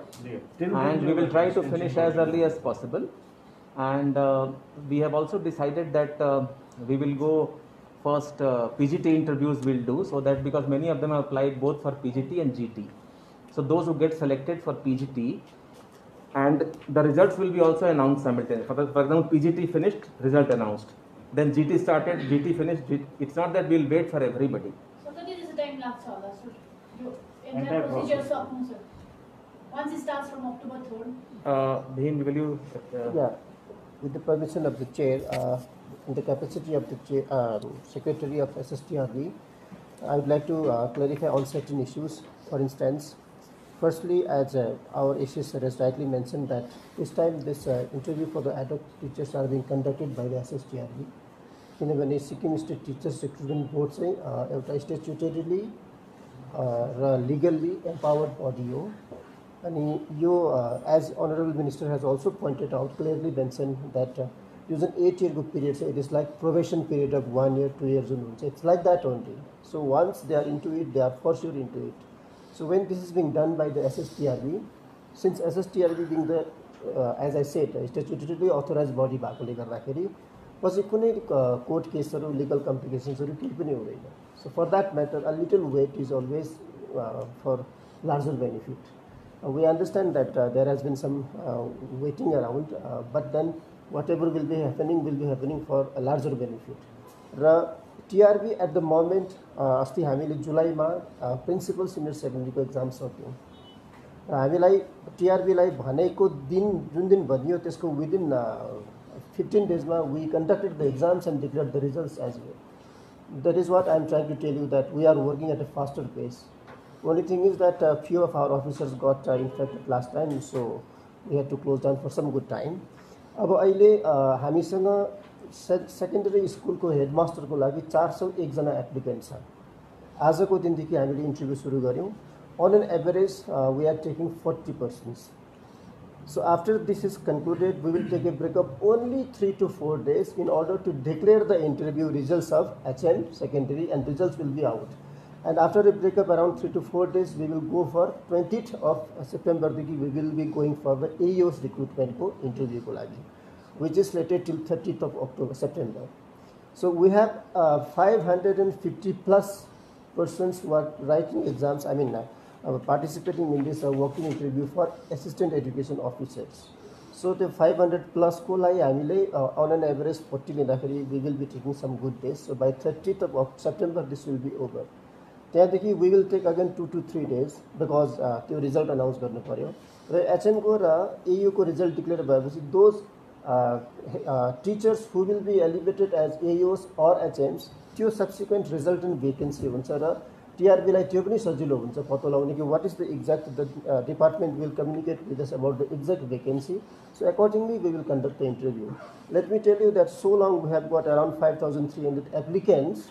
and we will try to finish as early as possible. And we have also decided that we will go first PGT interviews we'll do, so that because many of them have applied both for PGT and GT. So those who get selected for PGT, and the results will be also announced simultaneously. For example, PGT finished, result announced. Then GT started, GT finished. It's not that we'll wait for everybody. So that is the time lapse होला, sir. Your entire procedure सक्नु sir. Once it starts from October 3rd. Bhim, will you? Yeah, with the permission of the chair, in the capacity of the chair, secretary of SSTRB, I would like to clarify on certain issues. For instance, firstly, as our ACS sir has rightly mentioned that this time this interview for the ad hoc teachers are being conducted by the SSTRB. किनभने Sikkim state teachers recruitment board चाहिँ एउटा statutorily र legally empowered body हो अनि यो as honourable minister has also pointed out clearly mention that यो जुन 8 इयरको पिरियड छ it is like probation period of 1 year 2 years जुन हुन्छ it's like that only so once they are into it they are for sure into it so when this is being done by the SSTRB since SSTRB being the as I said statutorily authorise body भएकोले गर्दाखेरि पछि कुनै court केसहरू legal कम्प्लिकेसन्सहरू केही पनि हुँदैन so for that matter a little wait is always for larger benefit we understand that there has been some waiting around but then whatever will be happening for a larger benefit र TRB at the moment अस्ति हामीले जुलाईमा principal senior सेकेन्ड्रीको exam सक्यौँ र हामीलाई टिआरबीलाई भनेको दिन जुन दिन भनियो त्यसको within 15 days we conducted the exams and declared the results as well. That is what I am trying to tell you, that we are working at a faster pace. Only thing is that few of our officers got infected last time, so we had to close down for some good time. अब अहिले हामीसँग secondary स्कुलको हेडमास्टरको लागि 401 जना applicant छ आजको दिनदेखि हामीले इन्टरभ्यू सुरु गऱ्यौँ on an average we are taking 40 persons. So after this is concluded, we will take a break of only 3 to 4 days in order to declare the interview results of HM secondary, and results will be out. And after a break of around 3 to 4 days, we will go for 20th of September. We will be going for the AEO's recruitment interview, which is slated till 30th of September. So we have 550 plus persons who are writing exams. I mean, participating in this walk-in interview for assistant education officers. So the 500 plus ko lai हामीले on an average 40 लिँदाखेरि we will be taking some good days. So by 30th of September this will be over. त्यहाँदेखि we will take again 2 to 3 days because त्यो result announce गर्नु पर्यो र HM को र AU को result declare भएपछि those teachers who will be elevated as AUs or HMs त्यो subsequent resultant vacancy हुन्छ र TRB लाई त्यो पनि सजिलो हुन्छ पत्तो लगाउने कि what is the exact department will communicate with us about the exact vacancy. So accordingly we will conduct the interview. Let me tell you that so long we have got around 5,300 applicants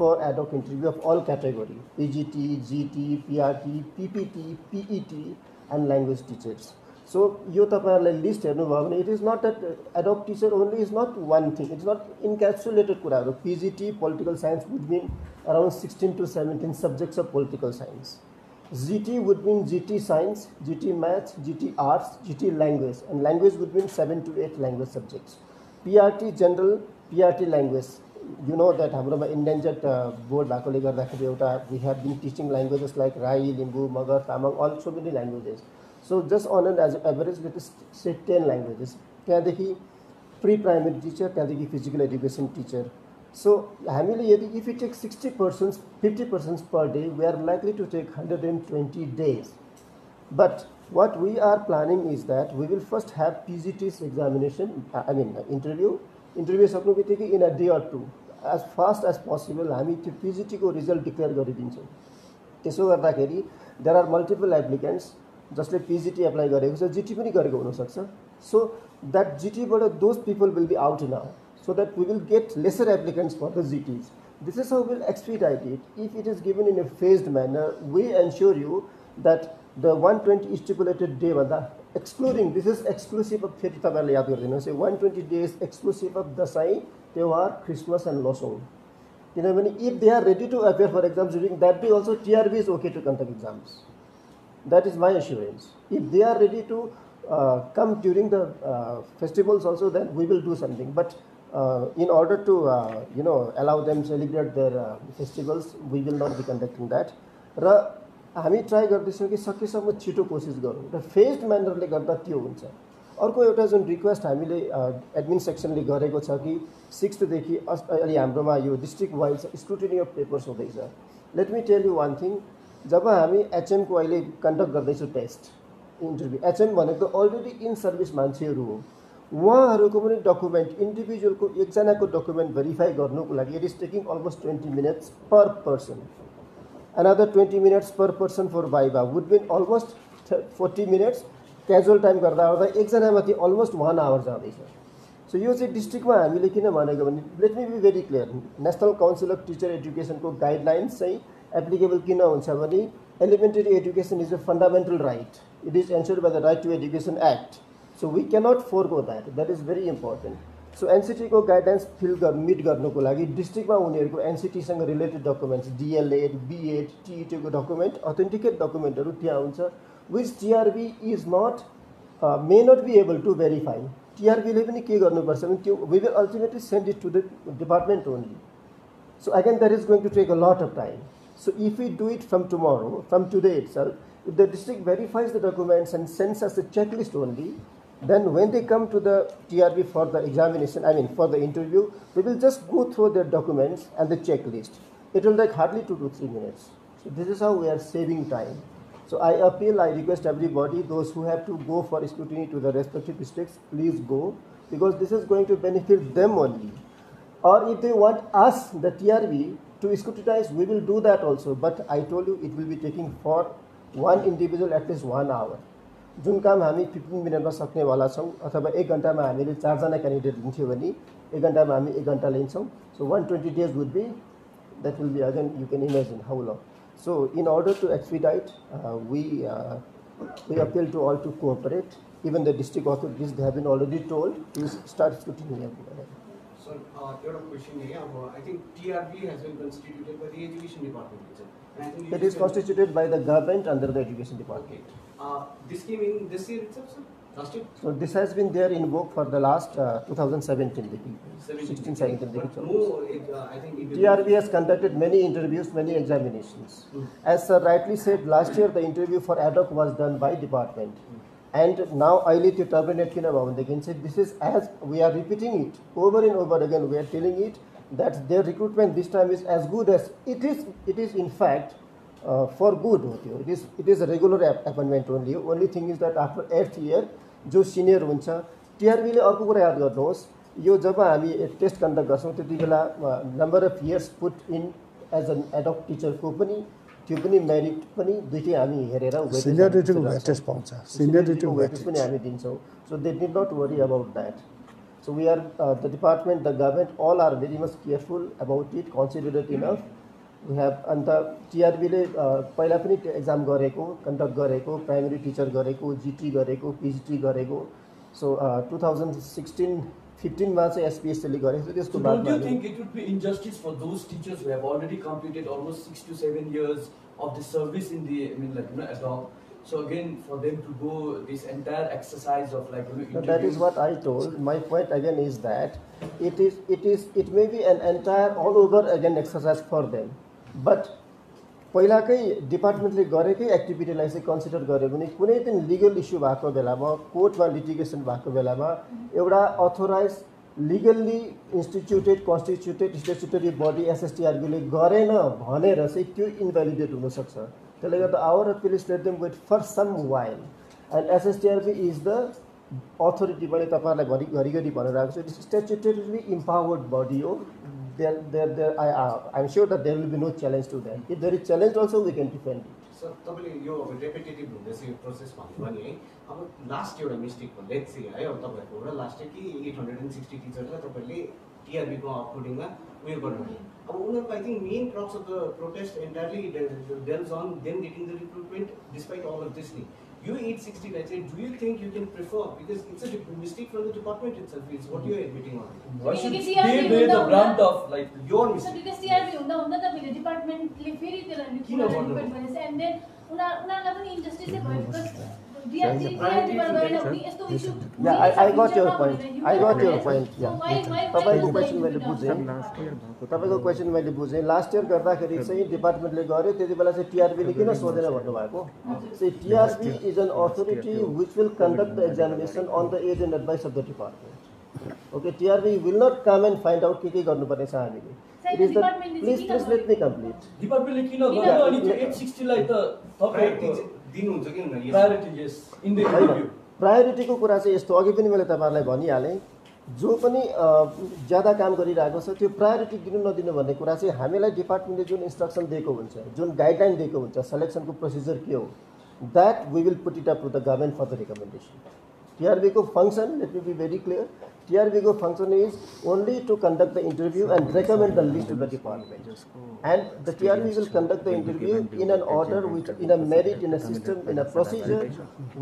for ad hoc interview of all category PGT, GT, PRT, PPT, PET and language teachers. So यो तपाईहरुलाई list हेर्नु भयो भने it is not that ad hoc teacher only is not one thing, it's not encapsulated कुराहरु. PGT political science would mean around 16 to 17 subjects of political science. GT would mean GT science, GT math, GT arts, GT language, and language would mean 7 to 8 language subjects. PRT general, PRT language. You know that हाम्रोमा endangered board भएकोले गर्दाखेरि एउटा we have been teaching languages like Rai, Limbu, Magar, Tamang, all so many languages. So just on an average let us say 10 languages. त्यहाँदेखि pre-primary teacher, त्यहाँदेखि physical education teacher. So हामीले यदि if we take 60%, 50% per day, we are likely to take 120 days. But what we are planning is that we will first have PGT's examination, I mean interview सक्नु बित्तिकै in a day or two, as fast as possible हामी त्यो PGT को result declare गरिदिन्छौँ. त्यसो गर्दाखेरि there are multiple applicants जसले PGT apply गरेको छ, GT पनि गरेको हुन सक्छ. So that GT बाट those people will be out now, so that we will get lesser applicants for the GTs. This is how we will expedite it. If it is given in a phased manner, we ensure you that the 120 stipulated day भन्दा excluding, this is exclusive of फेरि तपाईहरुले याद गर्दिनुहोस्, 120 days exclusive of Dashain, त्यौहार, Christmas and Losong. किनभने if they are ready to appear for exams during that day also, TRB is okay to conduct exams. That is my assurance. If they are ready to come during the festivals also, then we will do something. But in order to allow them celebrate their festivals, we will not be conducting that. र हामी try गर्दैछौँ कि सकेसम्म छिटो कोसिस गरौँ र phased म्यानरले गर्दा त्यो हुन्छ. अर्को एउटा जुन रिक्वेस्ट हामीले एडमिन सेक्सनले गरेको छ कि 6th देखि अलि हाम्रोमा यो district wise scrutiny of papers हुँदैछ. Let me tell you one thing, जब हामी HM को अहिले कन्डक्ट गर्दैछौँ टेस्ट इन्टरभ्यू, HM भनेको अलरेडी इन सर्भिस मान्छेहरू हो. उहाँहरूको पनि डकुमेन्ट इन्डिभिजुअलको एकजनाको डकुमेन्ट भेरिफाई गर्नुको लागि it is taking almost 20 minutes पर person. Another 20 minutes per person for Viva would be almost 40 minutes. Casual time गर्दा गर्दा एकजनामाथि almost 1 hour जाँदैछ. सो यो चाहिँ डिस्ट्रिक्टमा हामीले किन भनेको भने let me be very clear, national council of teacher एजुकेसनको गाइडलाइन्स चाहिँ एप्लिकेबल किन हुन्छ भने elementary education is a fundamental right. It is ensured by the right to education act. So we cannot forgo that is very important. So एनसिटीको guidelines meet गर्नुको लागि डिस्ट्रिक्टमा उनीहरूको एनसिटीसँग रिलेटेड डकुमेन्ट्स डिएलएड, बिएड, टिइटीको डकुमेन्ट, अथेन्टिकेट डकुमेन्टहरू त्यहाँ हुन्छ, which TRB is not may not be able to verify. टिआरबीले पनि के गर्नुपर्छ भने त्यो we will ultimately send it to the department only. So again that is going to take a lot of time. So if we do it from tomorrow, from today itself, if the district verifies the documents and sends us a checklist only, then when they come to the TRB for the examination, for the interview, we will just go through their documents and the checklist. It will take hardly 2 to 3 minutes. So this is how we are saving time. So I appeal, I request everybody, those who have to go for scrutiny to the respective districts, please go, because this is going to benefit them only. Or if they want us, the TRB, to scrutinize, we will do that also. But I told you it will be taking for one individual at least 1 hour. जुन काम हामी 15 मिनटमा सक्नेवाला छौँ अथवा 1 घन्टामा हामीले 4 जना candidate लिन्थ्यो भने 1 घन्टामा हामी 1 घन्टा लिन्छौँ. So 120 days would be, that will be again, you can imagine how long. So in order to expedite, we appeal to all to cooperate. Even the district authorities, they have been already told to start scrutiny. So, your question here, I think TRB has been constituted by the Education Department. And I think it is constituted by the government under the Education Department. This came in this year itself, sir? Last year? So this has been there in vogue for the last 2017. 16-17. I think TRB has conducted many interviews, many examinations. As sir rightly said, last year the interview for ad hoc was done by department. And now अहिले त्यो terminate किन भयो भनेदेखि चाहिँ this is as we are repeating it over and over again, we are telling it that their recruitment this time is as good as it is in fact for good हो त्यो. It is a regular appointment only. Only thing is that after 8th year जो senior हुन्छ टिआरबीले अर्को कुरा याद गर्नुहोस्, यो जब हामी टेस्ट कन्डक्ट गर्छौँ त्यति बेला number of years put in as an ad hoc टिचरको पनि त्यो पनि मेरिट पनि दुईटै हामी हेरेर सिनियरिटीको वेटेज पाउँछ, सिनियरिटीको वेटेज पनि हामी दिन्छौँ. So they did not worry about that. So we are the department, the government, all are very much careful about it, considerate enough. We have अन्त टिआरबीले पहिला पनि एक्जाम गरेको, कन्डक्ट गरेको, प्राइमेरी टिचर गरेको, जिटी गरेको, पिजिटी गरेको. So 2016-15 मा चाहिँ एसपीएससीले गरेको थियो. त्यसको बादमा do you think it would be injustice for those teachers who have already completed almost 6 to 7 years of the service in the ad hoc? So again, for them to go this entire exercise of interviews. That is what I told. My point again is that it may be an entire all over again exercise for them. But पहिलाकै डिपार्टमेन्टले गरेकै एक्टिभिटीलाई चाहिँ consider गर्यो भने कुनै दिन legal issue भएको बेलामा, कोर्टमा litigation भएको बेलामा एउटा अथोराइज लिगल्ली इन्स्टिट्युटेड कन्स्टिट्युटेड स्ट्याच्युटरी बडी एसएसटिआरबीले गरेन भनेर चाहिँ त्यो इन्भ्यालिडेट हुनसक्छ. त्यसले गर्दा our appeal is let them wait for some while. And SSTRB is the authority. मैले तपाईँहरूलाई घरिघरि भनेर आएको छु, it is statutorily empowered body हो. I'm sure that there will be no challenge to that. If there is challenge also, we can defend it. So, तपाईँले यो repetitive हुँदैछ यो process भन्नु भने है, अब लास्ट एउटा मिस्टेक भयो, लेट्स से है, अब तपाईँहरूको एउटा लास्ट कि 860 टिचर्सलाई तपाईँले टिआरबीको अपलोडिङमा उयो गर्नुभयो. अब उनीहरूको I think main crux of the protest entirely dwells on them getting the recruitment despite all of this thing. You 860, let's say, do you think you can prefer, because it's a mistake from the department itself, is what you're admitting on. Why should they bear the brunt of your mistake? So because TRB hunda the department le feri tela report and then unarla pani injustice bhayo because TRB यस्तो issue. Yeah, I got your point. तपाईँको question मैले बुझेँ. तपाईँको question मैले बुझेँ. Last year गर्दाखेरि चाहिँ डिपार्टमेन्टले गर्यो, त्यति बेला चाहिँ टिआरबीले किन सोधेन भन्नुभएको. चाहिँ TRB is an authority which will conduct the examination on the as and advice of the department. Okay, TRB will not come and find out के गर्नुपर्ने छ हामीले. It is the, please let me complete. डिपार्टमेन्टले किन गर्यो अनि 860 लाई त तपाईको दिनुहुन्छ कि हुँदैन प्रायोरिटी यस इन द रिभ्यू. प्रायोरिटीको कुरा चाहिँ यस्तो अघि पनि मैले तपाईँहरूलाई भनिहालेँ जो पनि ज्यादा काम गरिरहेको छ त्यो प्रायोरिटी दिनु नदिनु भन्ने कुरा चाहिँ हामीलाई डिपार्टमेन्टले जुन इन्स्ट्रक्सन दिएको हुन्छ जुन गाइडलाइन दिएको हुन्छ सेलेक्सनको प्रोसिजर के हो that we will put it up to the government for the recommendation टिआरबीको function let me be very clear टिआरबीको function is only to conduct the interview and recommend the list to the department and the TRB will conduct the interview in an order which in a merit in a system in a procedure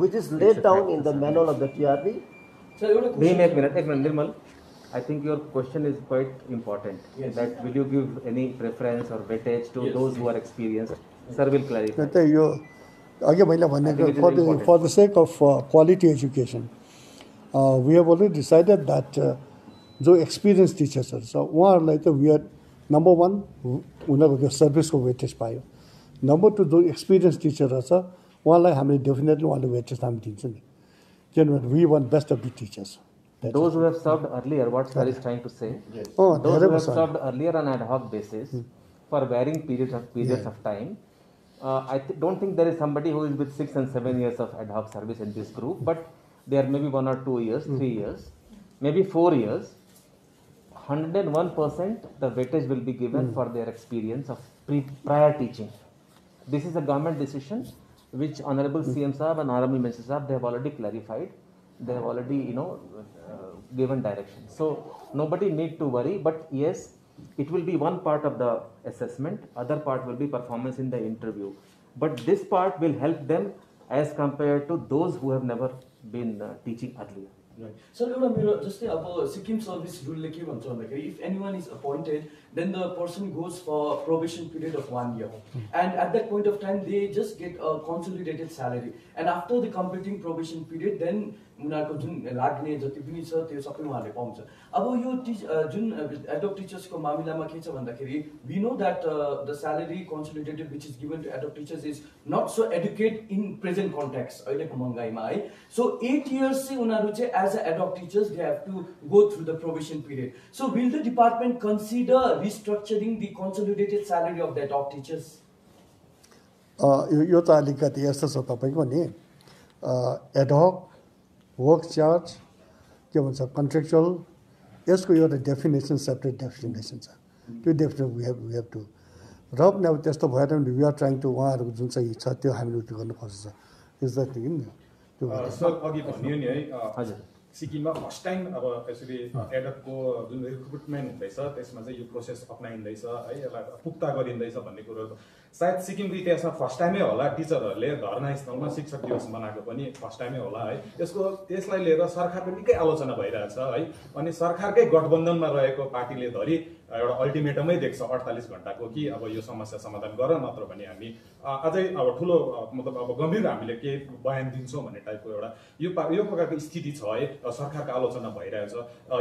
which is laid down in the manual of the TRB. एक minute, Nirmal. I think your question is quite important. Yes. That will you give any preference or weightage to those who are experienced? Sir will clarify. यो अघि मैले भनेको for the sake of quality education, we have already decided that जो experience टिचर्सहरू छ उहाँहरूलाई त we R number 1 उनीहरूको सर्भिसको weightage पायो. Number 2 जो एक्सपिरियन्स टिचरहरू छ उहाँलाई हामीले डेफिनेटली उहाँले वेटेज हामी दिन्छौँ नि. We want best of the teachers. Those who have served earlier, what sir is trying to say, those who have served earlier on ad hoc basis for varying periods of time, I don't think there is somebody who is with 6 and 7 years of ad hoc service in this group, but there may be 1 or 2 years, 3 years, maybe 4 years. 101% the weightage will be given for their experience of prior teaching. This is a government decision which Honorable CM Saab and Honorable Minister Saab, they have already clarified, they have already given direction. So nobody need to worry, but yes, it will be one part of the assessment, other part will be performance in the interview. But this part will help them as compared to those who have never been teaching earlier. Right. So, just about Sikkim service rule, if anyone is appointed, then the person goes for probation period of 1 year, and at that point of time, they just get a consolidated salary. And after the completing probation period, then उनीहरूको जुन लाग्ने जति पनि छ त्यो सबै उहाँहरूले पाउँछ. अब यो जुन एडोप टिचर्सको मामिलामा के छ भन्दाखेरि we know that the salary consolidated which is given to adult teachers is not so adequate in present context अहिलेको महँगाईमा है. So 8 years चाहिँ उनीहरू चाहिँ as a adult teachers they have to go through the probation period. So will the department consider restructuring the consolidated salary of the adult teachers? यो त अलिकति यस्तो छ तपाईँको नि एडहक वर्क चार्ज के भन्छ कन्ट्रेक्चुअल यसको एउटा डेफिनेसन सेपरेट डेफिनेसन छ. त्यो डेफिनेसन वी हेभ टु र पनि अब त्यस्तो भएर पनि वी आर ट्राइङ टु उहाँहरूको जुन चाहिँ छ त्यो हामीले उयो गर्नुपर्छ. इज द्याट थिङ नि त्यो सर अघि भन्यो नि है. हजुर सिक्किममा फर्स्ट टाइम अब यसरी एडहकको जुन रिक्रुटमेन्ट हुँदैछ त्यसमा चाहिँ यो प्रोसेस अपनाइँदैछ है, यसलाई पुख्ता गरिँदैछ भन्ने कुरो सायद सिक्किमको इतिहासमा फर्स्ट टाइमै होला. टिचरहरूले धरना स्थलमा शिक्षक दिवस मनाएको पनि फर्स्ट टाइमै होला है. त्यसलाई लिएर सरकारको निकै आलोचना भइरहेछ है. अनि सरकारकै गठबन्धनमा रहेको पार्टीले धरि एउटा अल्टिमेटमै देख्छ 48 घण्टाको कि अब यो समस्या समाधान गर, नत्र भने हामी अझै अब ठुलो मतलब अब गम्भीर हामीले के बयान दिन्छौँ भन्ने टाइपको एउटा यो प्रकारको स्थिति छ है. सरकारको आलोचना भइरहेछ.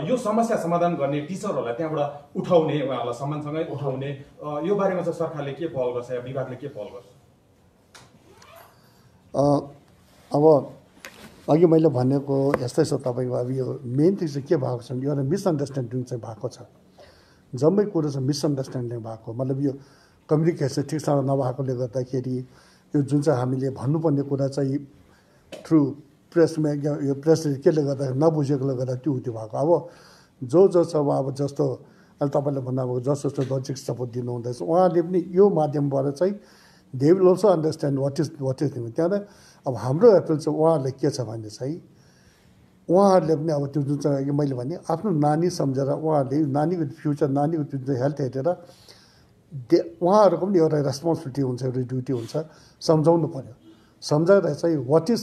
यो समस्या समाधान गर्ने टिचरहरूलाई त्यहाँबाट उठाउने, उहाँहरूलाई सम्मानसँगै उठाउने यो बारेमा चाहिँ सरकारले के पहल गर्छ या विभागले के पहल गर्छ? अब अघि मैले भनेको यस्तै छ तपाईँको. अब यो मेन थिङ चाहिँ के भएको छ एउटा मिसअन्डरस्ट्यान्डिङ चाहिँ भएको छ. जम्मै कुरो चाहिँ मिसअन्डरस्ट्यान्डिङ भएको, मतलब यो कम्युनिकेसन ठिकसँग नभएकोले गर्दाखेरि यो जुन चाहिँ हामीले भन्नुपर्ने कुरा चाहिँ थ्रु प्रेसमा यो प्रेसले केले गर्दाखेरि नबुझेकोले गर्दा त्यो भएको. अब जो छ अब जस्तो अहिले तपाईँले भन्नुभएको जस्तो लजिक सपोर्ट दिनुहुँदैछ उहाँले पनि यो माध्यमबाट चाहिँ they will also understand what is त्यहाँबाट अब हाम्रो एप्रिल चाहिँ उहाँहरूले के छ भने चाहिँ उहाँहरूले पनि अब त्यो जुन चाहिँ मैले भने आफ्नो नानी सम्झेर उहाँहरूले नानीको फ्युचर नानीको जुन चाहिँ हेल्थ हेरेर उहाँहरूको पनि एउटा रेस्पोन्सिबिलिटी हुन्छ, एउटा ड्युटी हुन्छ, सम्झाउनु पऱ्यो. सम्झाएर चाहिँ वाट इज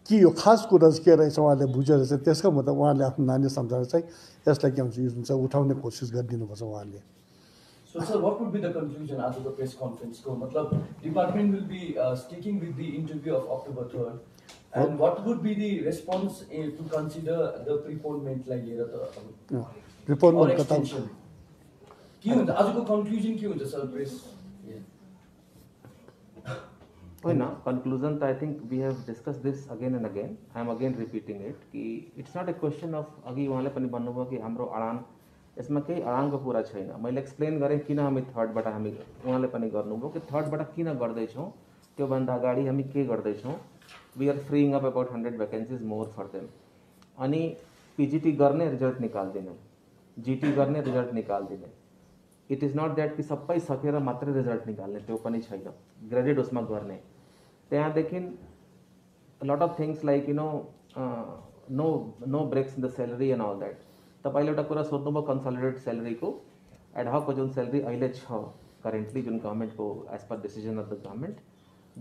कि यो खास कुरा चाहिँ के रहेछ उहाँहरूले बुझेर चाहिँ त्यसको मतलब उहाँहरूले आफ्नो नानी सम्झाएर चाहिँ यसलाई के हुन्छ यो जुन चाहिँ उठाउने कोसिस गरिदिनुपर्छ उहाँहरूले. So sir, what would be the conclusion after the press conference? So, matlab, department will be sticking with the interview of October 3rd. And what would be the response to consider the preponement like preponement or extension? के हुन्छ आजको conclusion के हुन्छ sir press? Conclusion, I think we have discussed this again and again. I am again repeating it. कि it's not a question of अघि उहाँले पनि भन्नुभयो कि हाम्रो अडान यसमा केही अडानको कुरा छैन. मैले एक्सप्लेन गरेँ किन हामी थर्डबाट हामी उहाँले पनि गर्नुभयो कि थर्डबाट किन गर्दैछौँ, त्योभन्दा अगाडि हामी के गर्दैछौँ we are freeing up about 100 vacancies more for them. अनि PGT गर्ने रिजल्ट निकाल्दिने, GT गर्ने result निकाल्दिने. It is not that कि सबै सकेर मात्रै रिजल्ट निकाल्ने, त्यो पनि छैन. ग्रेडेड उसमा गर्ने. त्यहाँदेखि a lot of things like no breaks in the salary and all that. तपाईले एउटा कुरा सोध्नुभयो कन्सोलिडेटेड सैलरी को एडहक को जुन सैलरी अहिले छ करेन्टली जुन गभर्नमेन्ट को as per decision of the government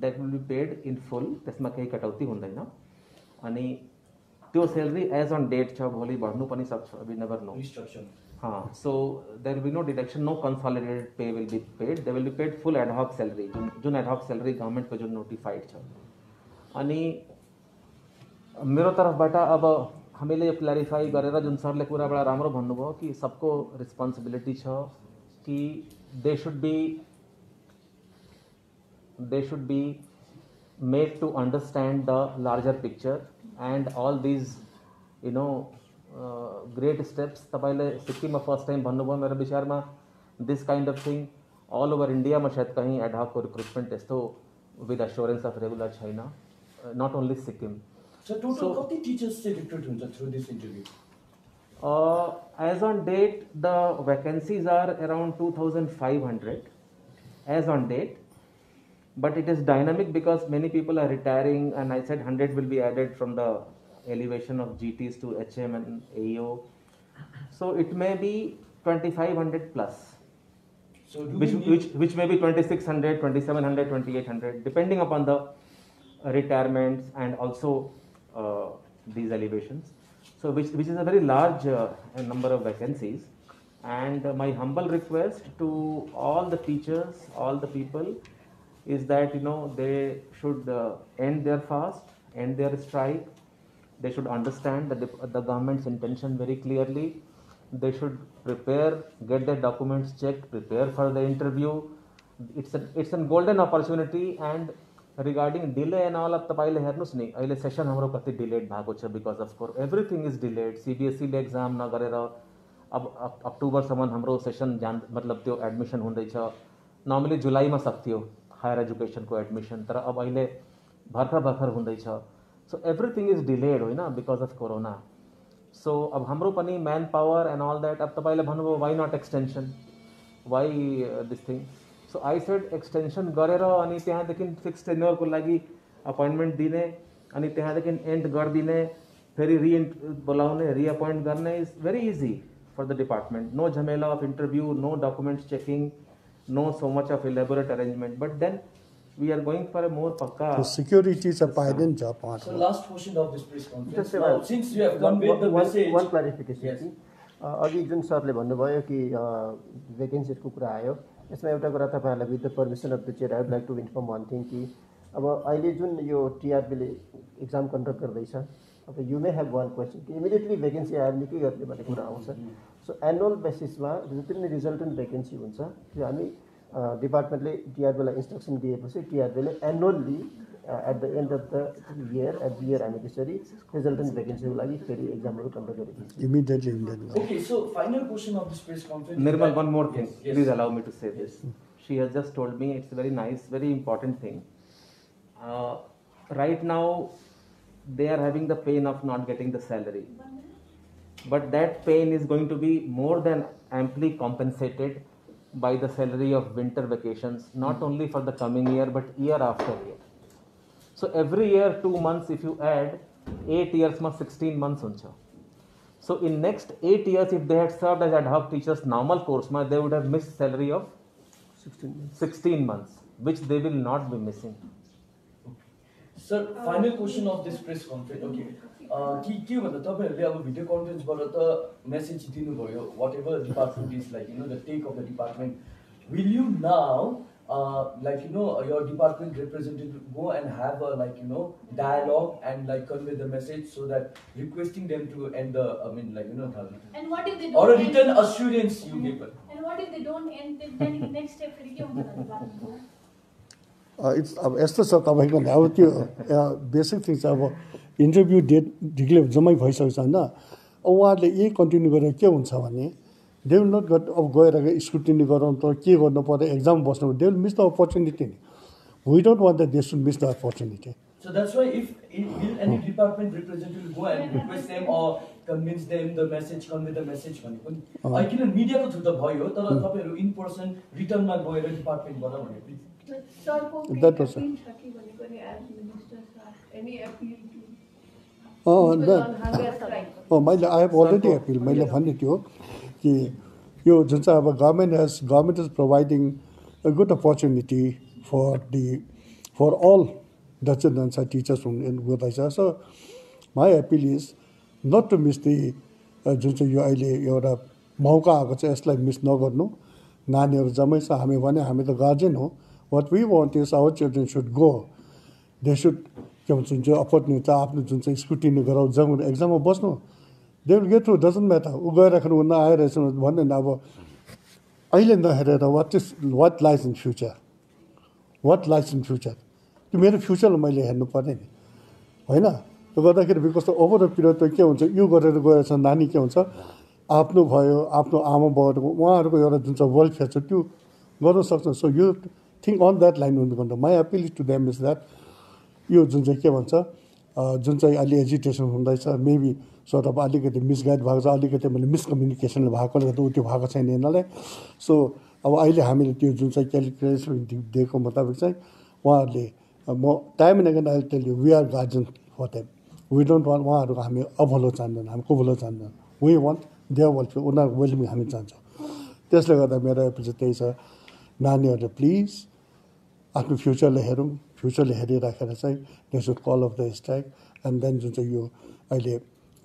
that will be paid in full, त्यसमा केही कटौती हुँदैन. अनि त्यो सैलरी एज अन डेट छ, भोलि बढ्नु पनि सक्छ, वी नेभर नो. हाँ, so there will be no deduction, no consolidated pay will be paid. They will be paid full ad hoc salary, Jun ad hoc salary government को जुन notified छ. अनि मेरो तर्फबाट अब हामीले यो क्ल्यारिफाई गरेर जुन सरले कुरा बडा राम्रो भन्नुभयो कि सबको रिस्पोन्सिबिलिटी छ कि they should be made to understand the larger picture and all these great steps. तपाईले सिक्किममा फर्स्ट टाइम भन्नुभयो मेरो विचारमा this kind of thing all over India मा शायद कहीं ad hoc रिक्रुटमेन्ट त्यस्तो with assurance of regular छैन, not only Sikkim. So total कति टीचर्स चाहिँ रिक्रुट हुन्छ through this interview? As on date the vacancies are around 2500 as on date. But it is dynamic because many people are retiring, and I said 100 will be added from the elevation of GTs to HM and AEO. So it may be 2500 plus, so which may be 2600, 2700, 2800, depending upon the retirements and also these elevations. So which is a very large number of vacancies. And my humble request to all the teachers, all the people, is that they should end their fast, end their strike. They should understand the government's intention very clearly. They should prepare, get their documents checked, prepare for the interview. It's a golden opportunity. And regarding delay and all, अब तपाईले हेर्नुस् नि अहिले session हाम्रो कति delayed भएको छ because of course everything is delayed. CBSE ले एक्जाम नगरेर अब अक्टोबरसम्म हाम्रो सेसन मतलब त्यो एडमिसन हुँदैछ. नर्मली जुलाईमा सक्थ्यो हायर एजुकेशन को एडमिशन, तर अब अहिले भर्खर हुँदैछ. सो एभ्रिथिङ इज डिलेड होइन बिकज अफ कोरोना. सो अब हाम्रो पनि manpower and all that. अब तपाईँले भन्नुभयो why not extension, why this thing. So I said extension गरेर अनि त्यहाँदेखि फिक्स टेन्योरको लागि अपोइन्टमेन्ट दिने, अनि त्यहाँदेखि एन्ड गरिदिने, फेरि बोलाउने, रिअपोइन्ट गर्ने is very easy for the department. No झमेला of interview, no documents checking, no so much of elaborate arrangement, but then we are going for a more pakka. The security is a pilot job. So last portion of this press conference. Now, since you have conveyed the message. One clarification. Yes. अघि जुन सरले भन्नुभयो कि भेकेन्सीको कुरा आयो, यसमा एउटा कुरा तपाईहरुलाई with the permission of the chair I would like to inform one thing कि अब अहिले जुन यो टिआरबीले एक्जाम कन्डक्ट गर्दैछ, अब यु मे हेभ वान क्वेसन कि इमिडिएटली भेकेन्सी आयो भने के गर्ने भन्ने कुरा आउँछ. सो एनुअल बेसिसमा जति पनि रिजल्टेन्ट भेकेन्सी हुन्छ त्यो हामी डिपार्टमेन्टले टिआरबीलाई इन्स्ट्रक्सन दिएपछि टिआरबीले annually at the end of the year every year हामी त्यसरी रिजल्टेन्ट भेकेन्सीको लागि फेरि एक्जामहरू कन्डक्ट गरिदिन्छौँ immediately. Okay, so final question of this press conference. Nirmal, one more thing. Yes. Please allow me to say this. She has just told me it's a very nice, very important thing. Right now, they are having the pain of not getting the salary. But that pain is going to be more than amply compensated by the salary of winter vacations, not only for the coming year, but year after year. So every year 2 months, if you add 8 years, 16 months huncha. So in next 8 years, if they had served as ad hoc teachers normal course, they would have missed salary of 16 months, which they will not be missing. Sir, final question of this press conference. Okay. के भन्दा तपाईहरुले अब video कन्फरेन्सबाट त message दिनुभयो whatever department is like the take of the department. Will you now your department representative go and have a dialogue and convey the message so that requesting them to end the and what if they don't or a written assurance you give it? And what if they don't end, then next step के हुन्छ त department? It's अब यस्तो छ तपाईँको अब त्यो basic thing चाहिँ अब इन्टरभ्यू डेट डिक्लेयर जम्मै भइसकेको छ होइन. अब उहाँहरूले यही कन्टिन्यू गरेर के हुन्छ भने दे विल नट गट अब गएर स्क्रुटिनी गराउनु त के गर्नु पर्यो एक्जाम बस्नु they will miss the opportunity नि. We don't want that they should miss the opportunity. So that's why if will any department representative go and request them or convince them the message, convey the message भने पनि किन मिडियाको through त भयो तर तपाईहरु in person रिटर्नमा गएर डिपार्टमेन्टबाट भने सरको That was- appeal छ कि भनेको नि as minister sir any appeal to मैले आई हेभ अलरेडी एपिल मैले भन्ने थियो कि यो जुन चाहिँ अब government is providing a good opportunity for all the childrens teachers हुँदैछ so my appeal is not to miss the जुन चाहिँ यो अहिले एउटा मौका आएको छ यसलाई मिस नगर्नु नानीहरू जम्मै छ हामी भने हामी त गार्जेन हो what we want is our children should go they should के भन्छ जो अपर्च्युनिटी आफ्नो जुन चाहिँ स्क्रुटिनी गराउ जब एक्जाममा बस्नु they will get through doesn't matter ऊ गइराख्नु न आइरहेछ भन्ने अब अहिले नहेरेर वाट लाइज इन फ्युचर त्यो मेरो फ्युचरलाई मैले हेर्नु पर्ने नि होइन त्यो गर्दाखेरि बिकज त ओभर द पिरियड त के हुन्छ यो गरेर गएछ नानी के हुन्छ आफ्नो भयो आफ्नो आमा बाउहरूको उहाँहरूको एउटा जुन चाहिँ वेलफेयर छ त्यो गर्न सक्छ so you think on that line हुनुपर्छ my appeal to them is that यो जुन चाहिँ के भन्छ जुन चाहिँ अहिले एजुकेसन हुँदैछ मेबी सर अब अलिकति मिसगाइड भएको छ अलिकति मैले मिसकम्युनिकेसनले भएकोले गर्दा त्यो भएको छैन यिनीहरूलाई सो अब अहिले हामीले त्यो जुन चाहिँ क्यालकुलेसन दिएको मुताबिक चाहिँ उहाँहरूले म time and again I tell you we are guardian for them we don't want उहाँहरूको हामी अभलो चाहँदैन हामी कोभलो चाहँदैन वी वान्ट देयर वेलफेयर उनीहरूको वेलफेयर हामी चाहन्छौँ त्यसले गर्दा मेरो एपिल चाहिँ त्यही छ नानीहरूले प्लिज आफ्नो फ्युचरलाई हेरौँ फ्युचरले हेरिराखेर चाहिँ they should call off the strike and then जुन चाहिँ यो अहिले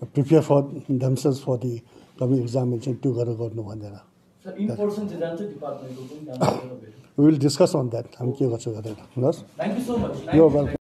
prepare for themselves for the coming examination त्यो गरेर गर्नु भनेर सर इन पर्सन चाहिँ जान्छ डिपार्टमेन्टको पनि काम गरेर विल डिस्कस अन द्याट हामी के गर्छौँ गरेर हस् थ्याङ्क यू सो मच यो वेलकम